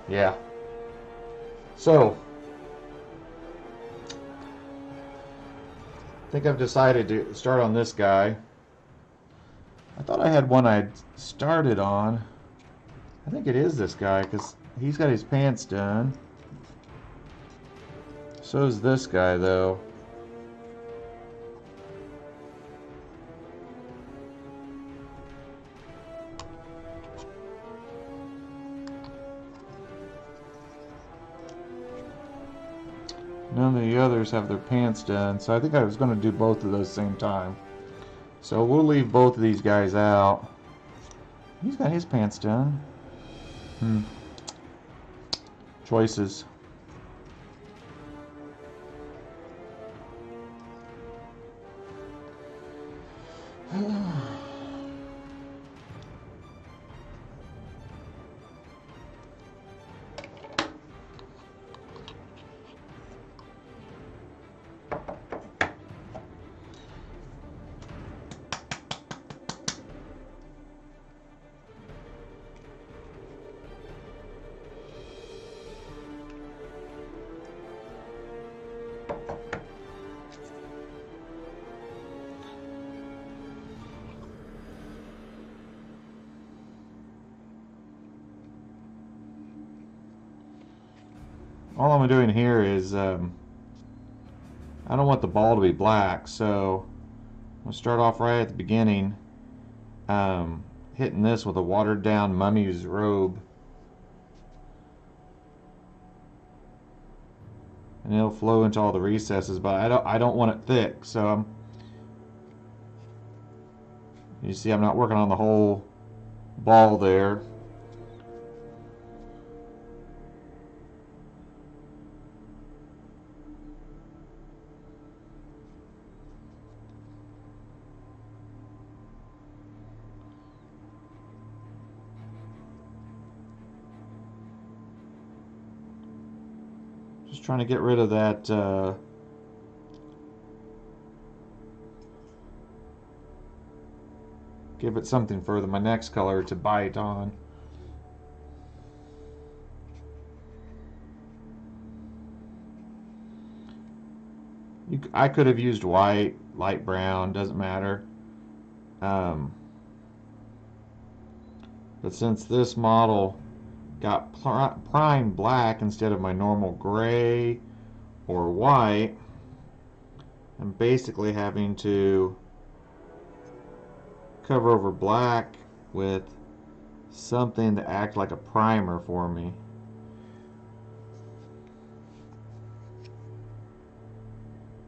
Yeah. So, I think I've decided to start on this guy. I thought I had one I'd started on. I think it is this guy, because he's got his pants done. So's this guy, though. None of the others have their pants done, so I think I was going to do both of those same time. So we'll leave both of these guys out. He's got his pants done. Choices. All I'm doing here is, I don't want the ball to be black, so I'll start off right at the beginning, hitting this with a watered down mummy's robe. And it'll flow into all the recesses, but I don't want it thick, so you see I'm not working on the whole ball there. Just trying to get rid of that give it something for my next color to bite on. I could have used white, light brown, doesn't matter. But since this model got prime black instead of my normal gray or white, I'm basically having to cover over black with something to act like a primer for me.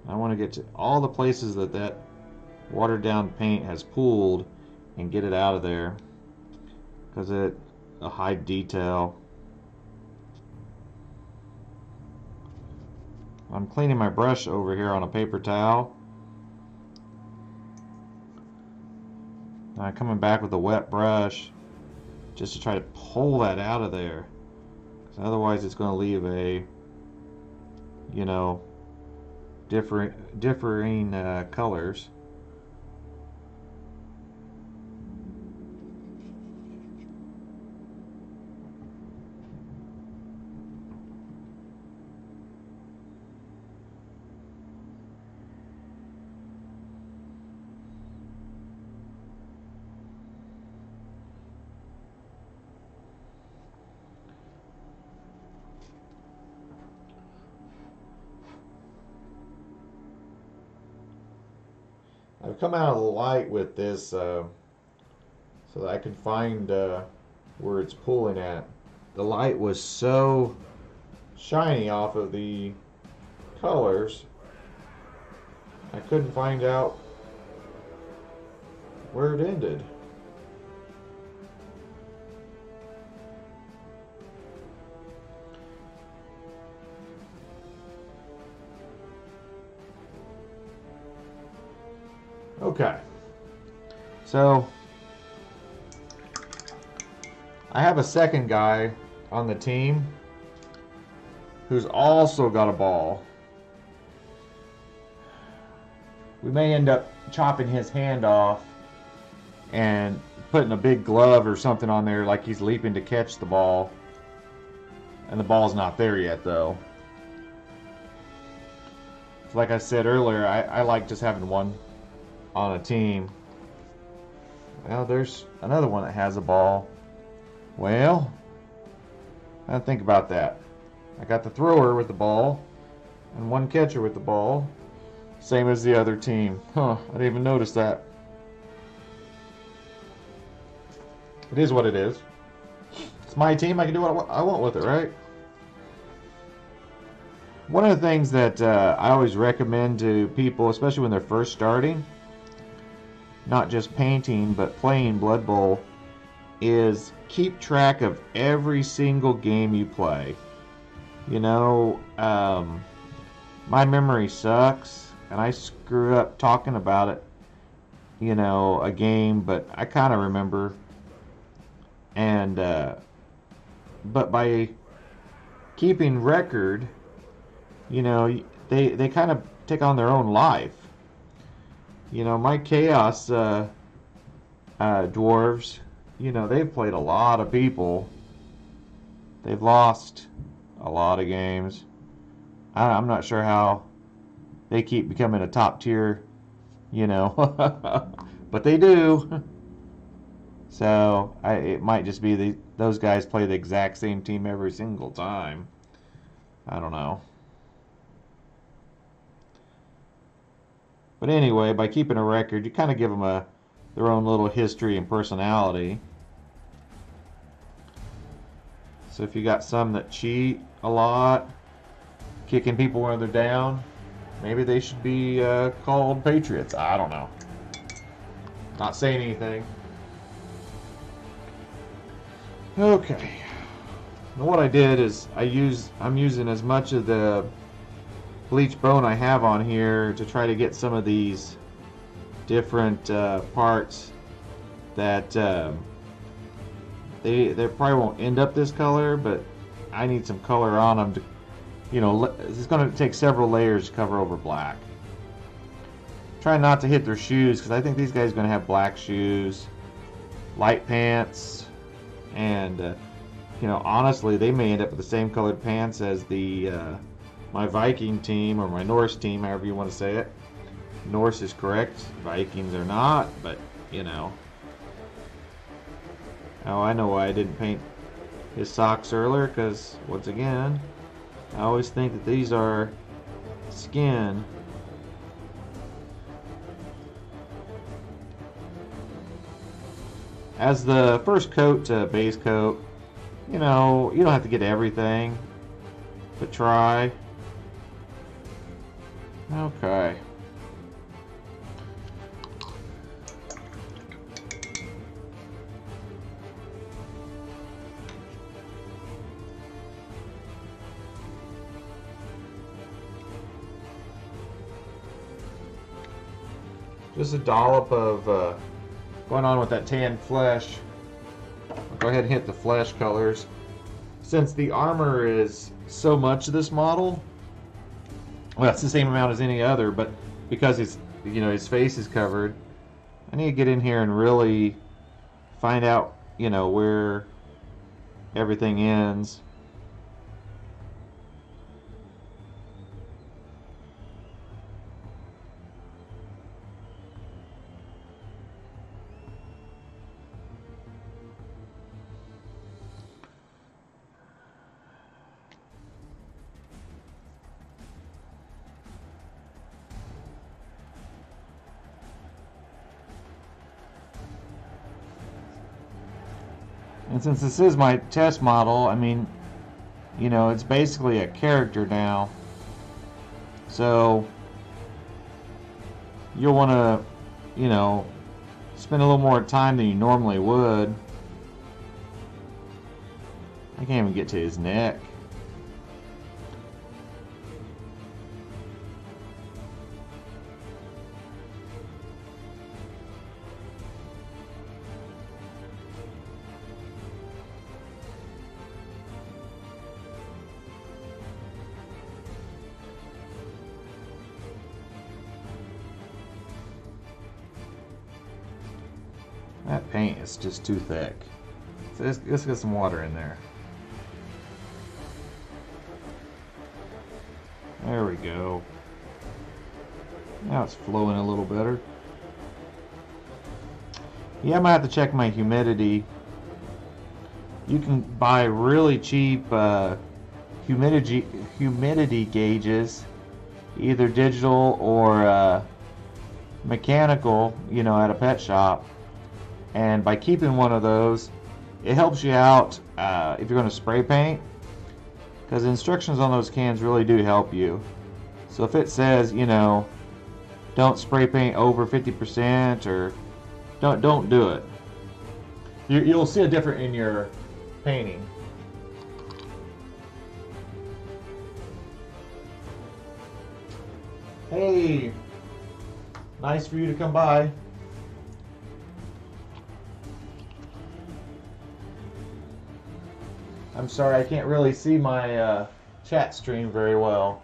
I want to get to all the places that watered down paint has pooled and get it out of there, because it a high detail. I'm cleaning my brush over here on a paper towel. I'm coming back with a wet brush just to try to pull that out of there, because otherwise it's going to leave a, you know, differing colors. I've come out of the light with this so that I can find where it's pulling at. The light was so shiny off of the colors, I couldn't find out where it ended. Okay, so I have a second guy on the team who's also got a ball. We may end up chopping his hand off and putting a big glove or something on there like he's leaping to catch the ball, and the ball's not there yet though. So like I said earlier, I like just having one on a team. Well, there's another one that has a ball. Well, Now think about that. I got the thrower with the ball and one catcher with the ball. Same as the other team. Huh, I didn't even notice that. It is what it is. It's my team. I can do what I want with it, right? One of the things that I always recommend to people, especially when they're first starting, not just painting, but playing Blood Bowl, is keep track of every single game you play. You know, my memory sucks, and I screw up talking about it, you know, a game, but I kind of remember. And, but by keeping record, you know, they kind of take on their own life. You know, my Chaos dwarves, you know, they've played a lot of people. They've lost a lot of games. I'm not sure how they keep becoming a top tier, you know, but they do. So it might just be those guys play the exact same team every single time. I don't know. But anyway, by keeping a record, you kind of give them their own little history and personality. So if you got some that cheat a lot, kicking people when they're down, maybe they should be called Patriots. I don't know. Not saying anything. Okay. Now what I did is I'm using as much of the bleach bone I have on here to try to get some of these different parts that they probably won't end up this color, but I need some color on them to, you know, it's going to take several layers to cover over black. Try not to hit their shoes, because I think these guys are going to have black shoes, light pants, and you know, honestly, they may end up with the same colored pants as the my Viking team, or my Norse team, however you want to say it. Norse is correct, Vikings are not, but you know. Oh, I know why I didn't paint his socks earlier, because once again, I always think that these are skin. As the first coat to base coat, you know, you don't have to get everything, but try. Okay. Just a dollop of going on with that tan flesh. I'll go ahead and hit the flesh colors. Since the armor is so much of this model, well, it's the same amount as any other, but because his, you know, his face is covered, I need to get in here and really find out, you know, where everything ends. And since this is my test model, I mean, you know, it's basically a character now. So you'll want to, you know, spend a little more time than you normally would. I can't even get to his neck. That paint is just too thick. So let's get some water in there. There we go. Now it's flowing a little better. Yeah, I might have to check my humidity you can buy really cheap humidity gauges, either digital or mechanical, you know, at a pet shop. And by keeping one of those, it helps you out if you're going to spray paint, because the instructions on those cans really do help you. So if it says, you know, don't spray paint over 50%, or don't do it. You'll see a difference in your painting. Hey, nice for you to come by. I'm sorry, I can't really see my chat stream very well.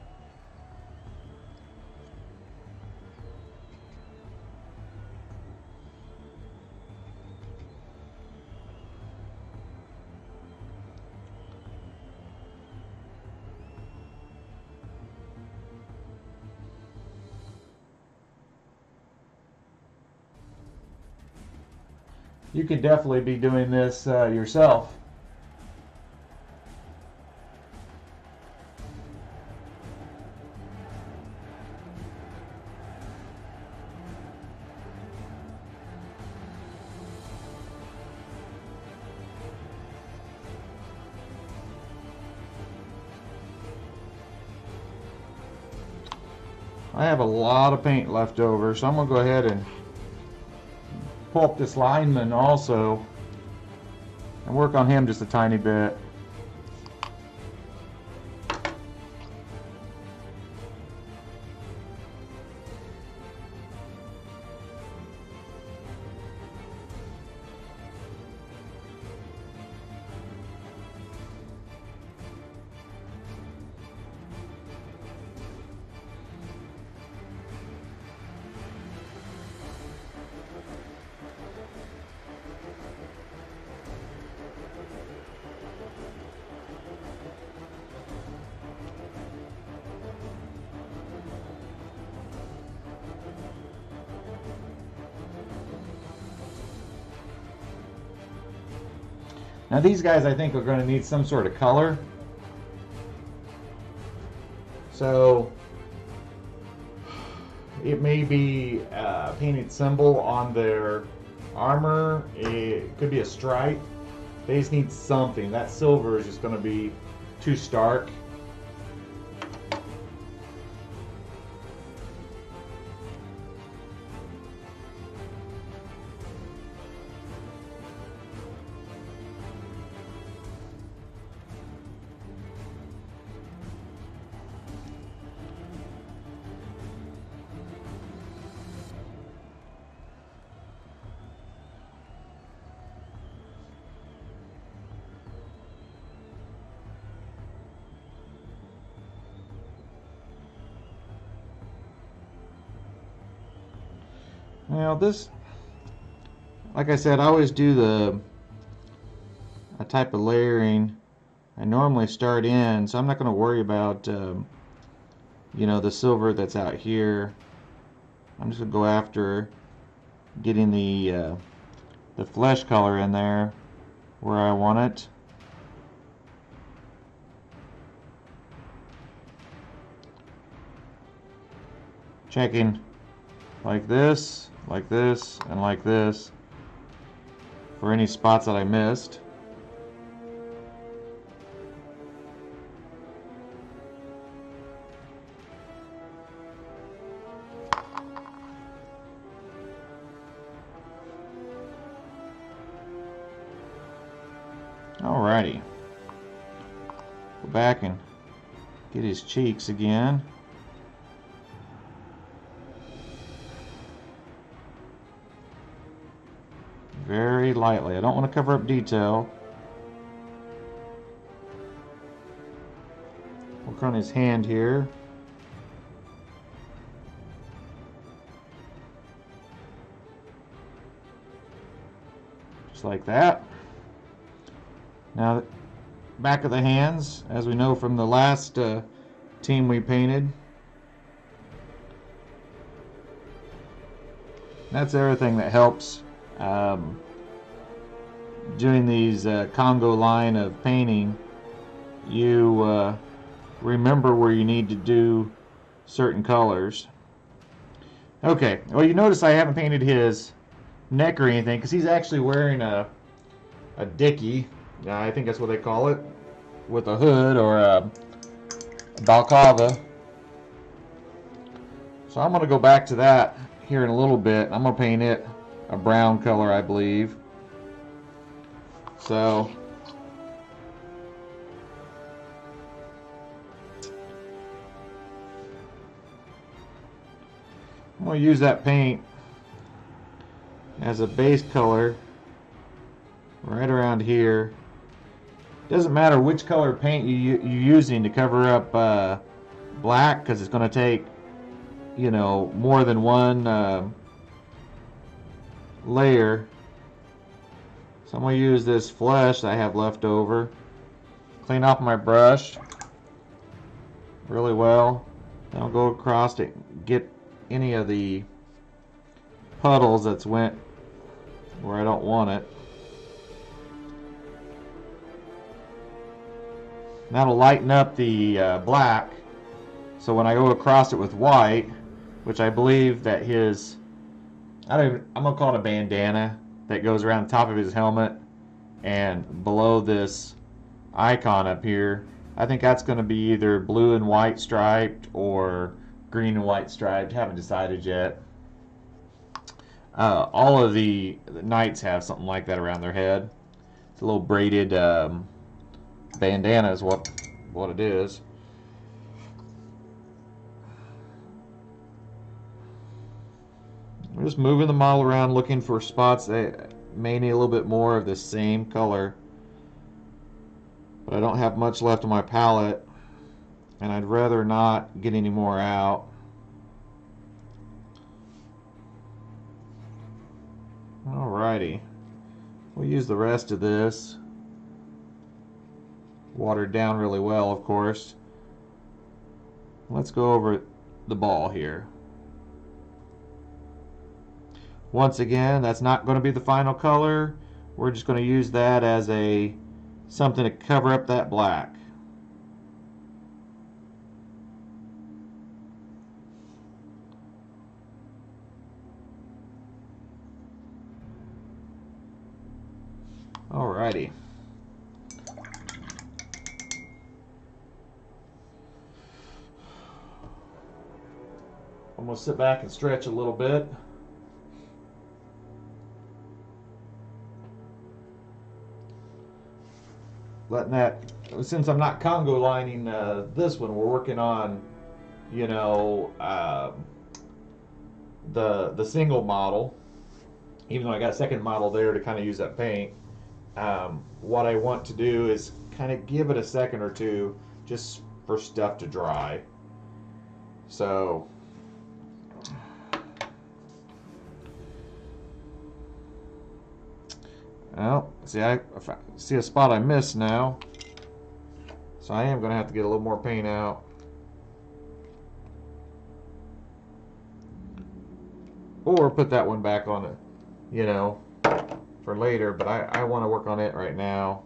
You could definitely be doing this yourself. I have a lot of paint left over, so I'm going to go ahead and pull up this lineman also and work on him just a tiny bit. Now these guys, I think, are going to need some sort of color. So it may be a painted symbol on their armor. It could be a stripe. They just need something. That silver is just going to be too stark. Now this, like I said, I always do a type of layering. I normally start in, so I'm not going to worry about you know, the silver that's out here. I'm just going to go after getting the flesh color in there where I want it. Checking like this, and like this for any spots that I missed. Alrighty. Go back and get his cheeks again. Very lightly. I don't want to cover up detail. Work on his hand here. Just like that. Now, back of the hands, as we know from the last team we painted. That's everything that helps doing these Congo line of painting, you remember where you need to do certain colors. Okay, well, you notice I haven't painted his neck or anything because he's actually wearing a dickie. I think that's what they call it, with a hood or a balaclava. So I'm going to go back to that here in a little bit. I'm going to paint it a brown color, I believe. So I'm going to use that paint as a base color right around here. Doesn't matter which color paint you're using to cover up black, because it's going to take, you know, more than one layer. So I'm going to use this flesh that I have left over, clean off my brush really well, then I'll go across to get any of the puddles that's went where I don't want it. That'll lighten up the black, so when I go across it with white, which I believe that his, I'm gonna call it a bandana that goes around the top of his helmet and below this icon up here, I think that's going to be either blue and white striped or green and white striped. Haven't decided yet. All of the knights have something like that around their head. It's a little braided bandana is what it is. I'm just moving the model around, looking for spots that may need a little bit more of the same color, but I don't have much left on my palette, and I'd rather not get any more out. Alrighty, we'll use the rest of this, watered down really well, of course. Let's go over the ball here. Once again, that's not going to be the final color. We're just going to use that as a something to cover up that black. Alrighty. I'm going to sit back and stretch a little bit. Letting that, since I'm not Congo lining this one, we're working on, you know, the single model, even though I got a second model there to kind of use that paint. What I want to do is kind of give it a second or two just for stuff to dry. So well, see, I see a spot I missed now, so I am going to have to get a little more paint out. Or put that one back on it, you know, for later, but I want to work on it right now.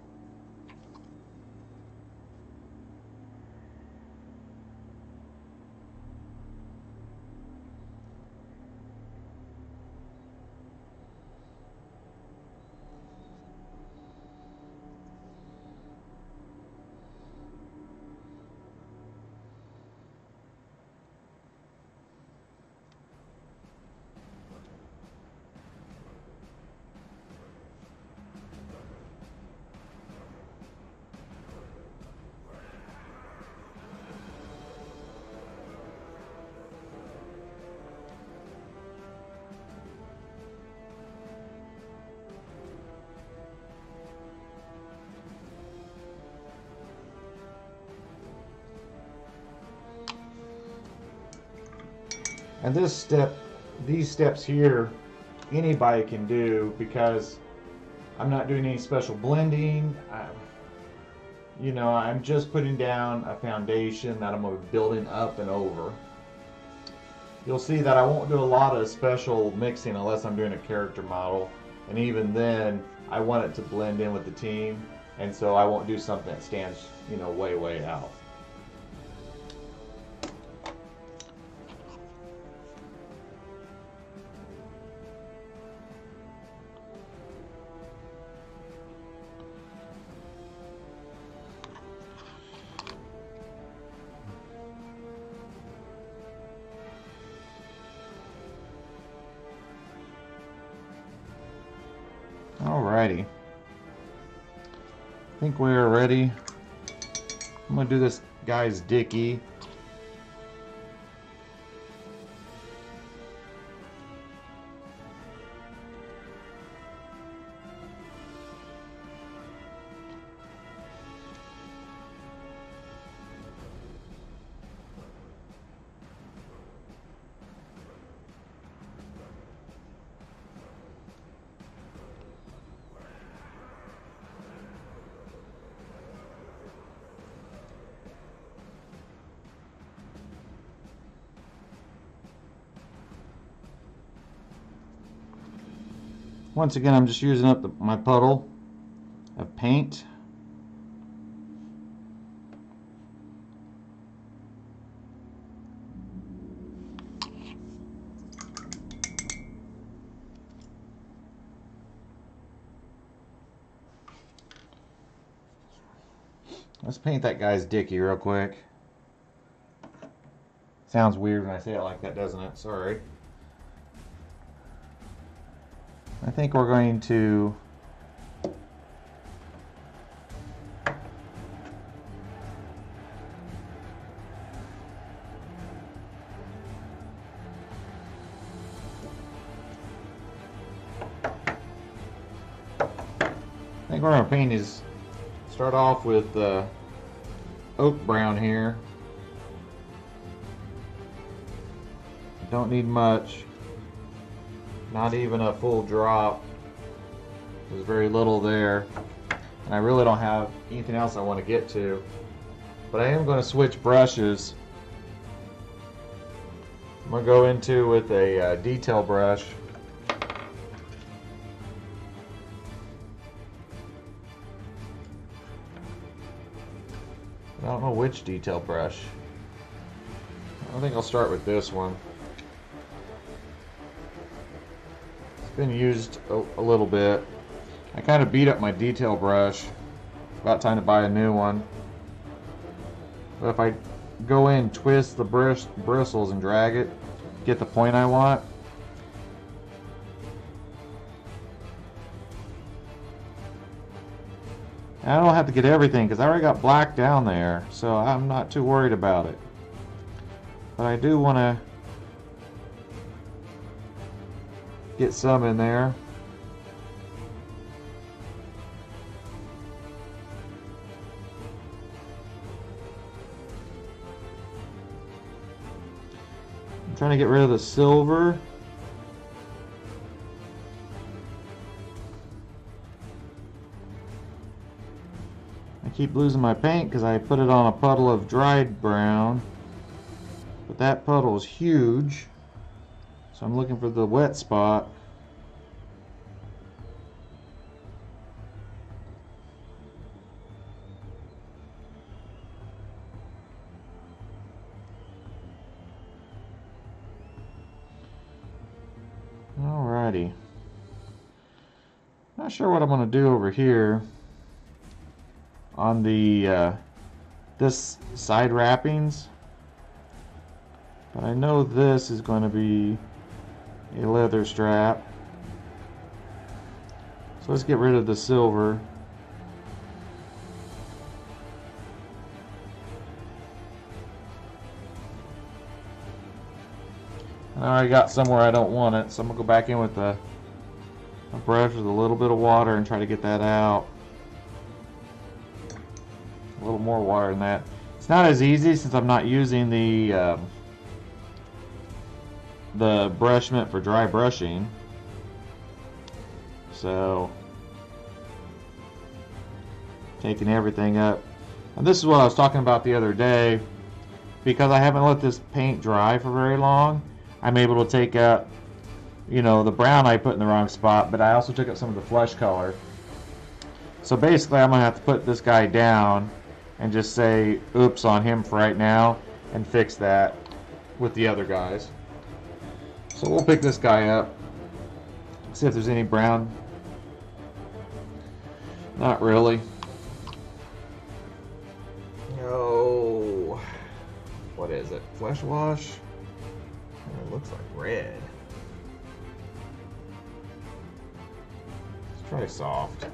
And this step, these steps here, anybody can do because I'm not doing any special blending. You know, I'm just putting down a foundation that I'm going to be building up and over. You'll see that I won't do a lot of special mixing unless I'm doing a character model. and even then I want it to blend in with the team, and so I won't do something that stands, you know, way out. Alrighty. I think we're ready. I'm gonna do this guy's dicky. Once again, I'm just using up my puddle of paint. Let's paint that guy's dicky real quick. Sounds weird when I say it like that, doesn't it? Sorry. I think we're going to we're going to paint his, start off with oak brown here. Don't need much. Not even a full drop. There's very little there. And I really don't have anything else I want to get to. But I am going to switch brushes. I'm going to go into with a detail brush. I don't know which detail brush. I think I'll start with this one. Been used a little bit. I kind of beat up my detail brush. About time to buy a new one. But if I go in, twist the bristles and drag it, get the point I want. And I don't have to get everything because I already got black down there, so I'm not too worried about it. But I do want to get some in there. I'm trying to get rid of the silver. I keep losing my paint because I put it on a puddle of dried brown. But that puddle is huge. So I'm looking for the wet spot. Alrighty. Not sure what I'm going to do over here on the this side wrappings, but I know this is going to be a leather strap. So let's get rid of the silver. I already got somewhere I don't want it, so I'm going to go back in with a brush with a little bit of water and try to get that out. A little more water than that. It's not as easy since I'm not using the brush meant for dry brushing. So taking everything up. And this is what I was talking about the other day. Because I haven't let this paint dry for very long, I'm able to take up the brown I put in the wrong spot, but I also took up some of the flesh color. So basically I'm going to have to put this guy down and just say oops on him for right now and fix that with the other guys. So we'll pick this guy up, see if there's any brown. Not really. Oh, what is it? Flesh wash? It looks like red. Let's try soft.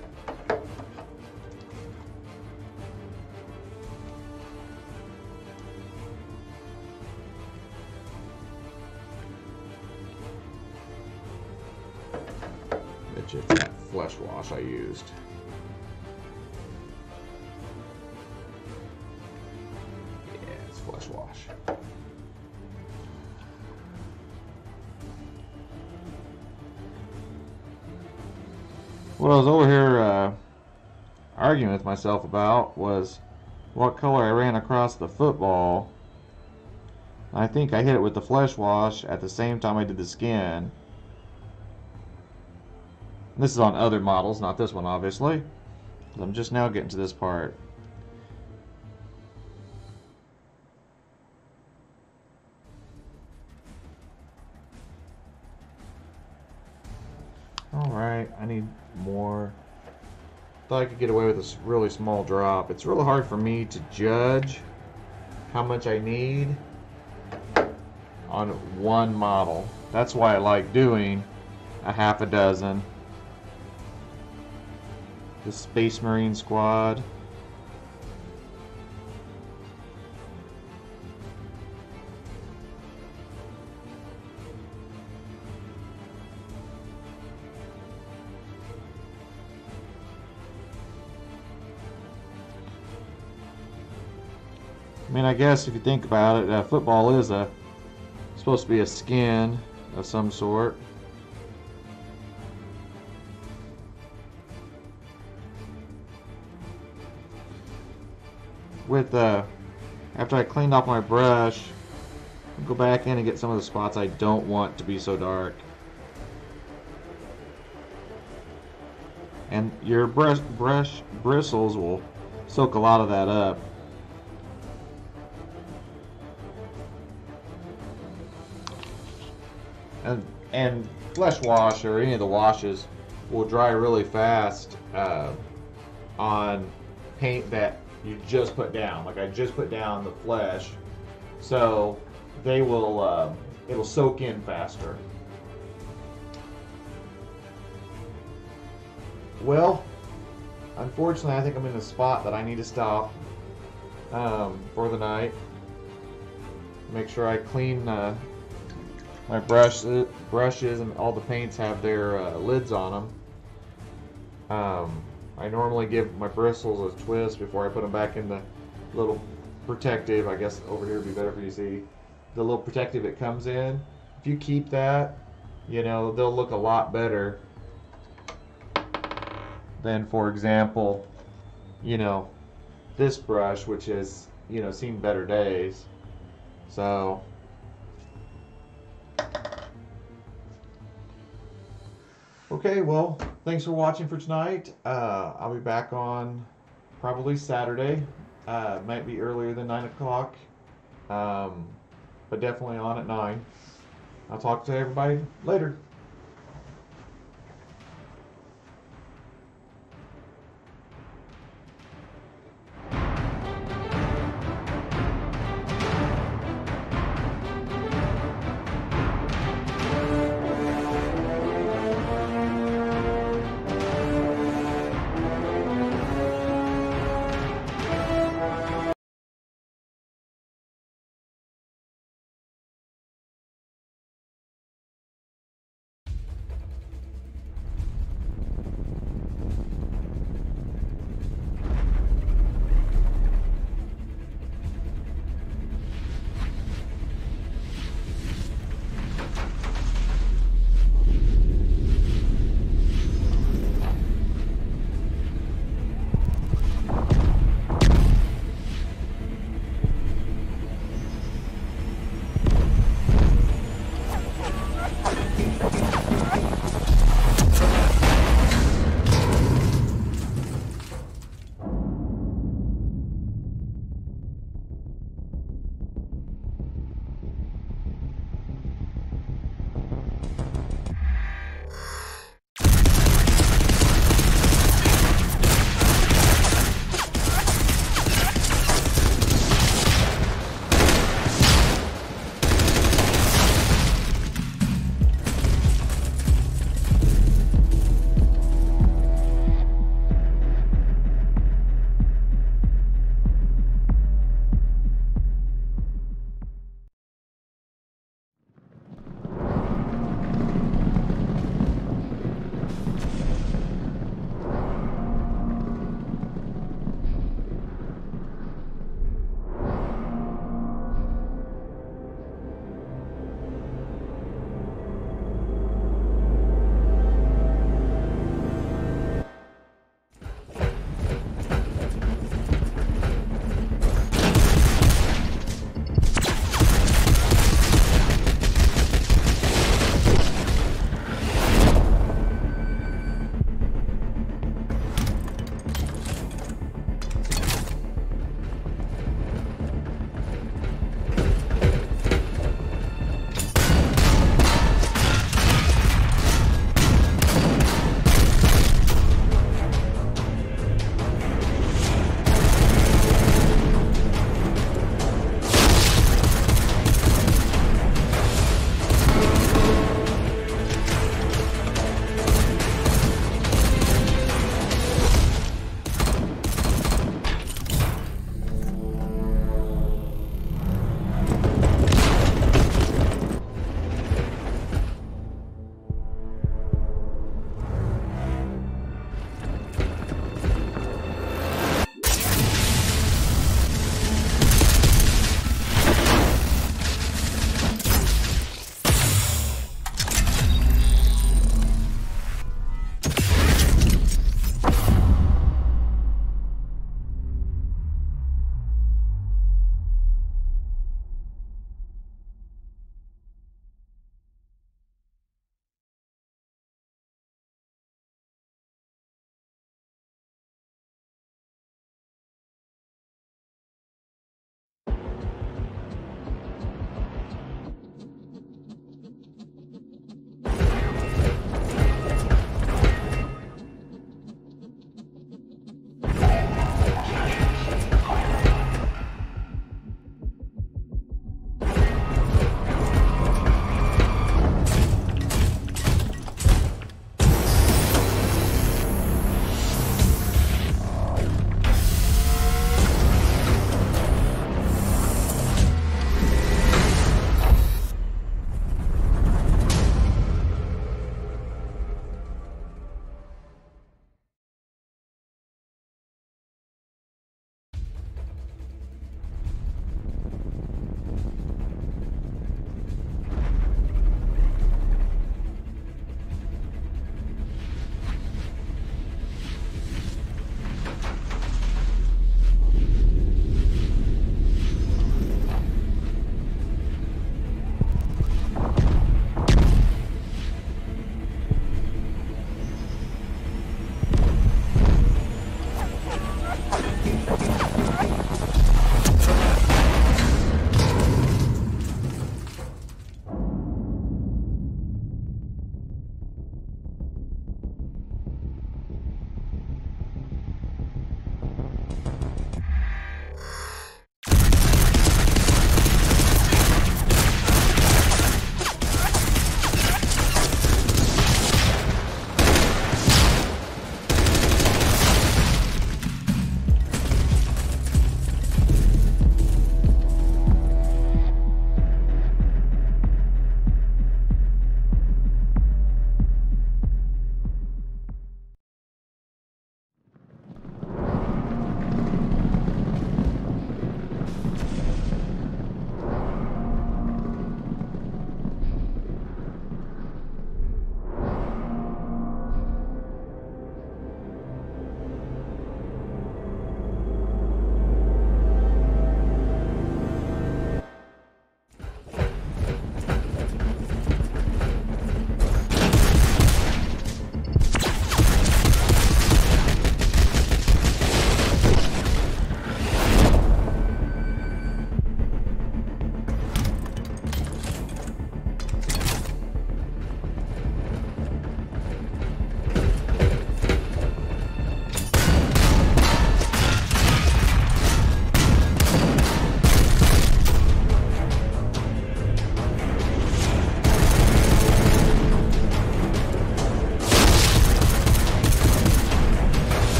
Bet you it's that flesh wash I used. Yeah, it's flesh wash. What I was over here arguing with myself about was what color I ran across the football. I think I hit it with the flesh wash at the same time I did the skin. This is on other models, not this one obviously. I'm just now getting to this part. Alright, I need more. Thought I could get away with a really small drop. It's really hard for me to judge how much I need on one model. That's why I like doing a half a dozen. The Space Marine Squad. I mean, I guess if you think about it, football is supposed to be a skin of some sort. With after I cleaned off my brush, I'll go back in and get some of the spots I don't want to be so dark. And your brush bristles will soak a lot of that up. And flesh wash or any of the washes will dry really fast on paint that you just put down. Like I just put down the flesh, so they will it'll soak in faster. Well, unfortunately, I think I'm in a spot that I need to stop for the night. Make sure I clean my brushes and all the paints have their lids on them. I normally give my bristles a twist before I put them back in the little protective. I guess over here would be better for you to see the little protective it comes in. If you keep that, they'll look a lot better than, for example, this brush, which has seen better days. So okay, well, thanks for watching for tonight. I'll be back on probably Saturday. Might be earlier than 9 o'clock, but definitely on at 9. I'll talk to everybody later.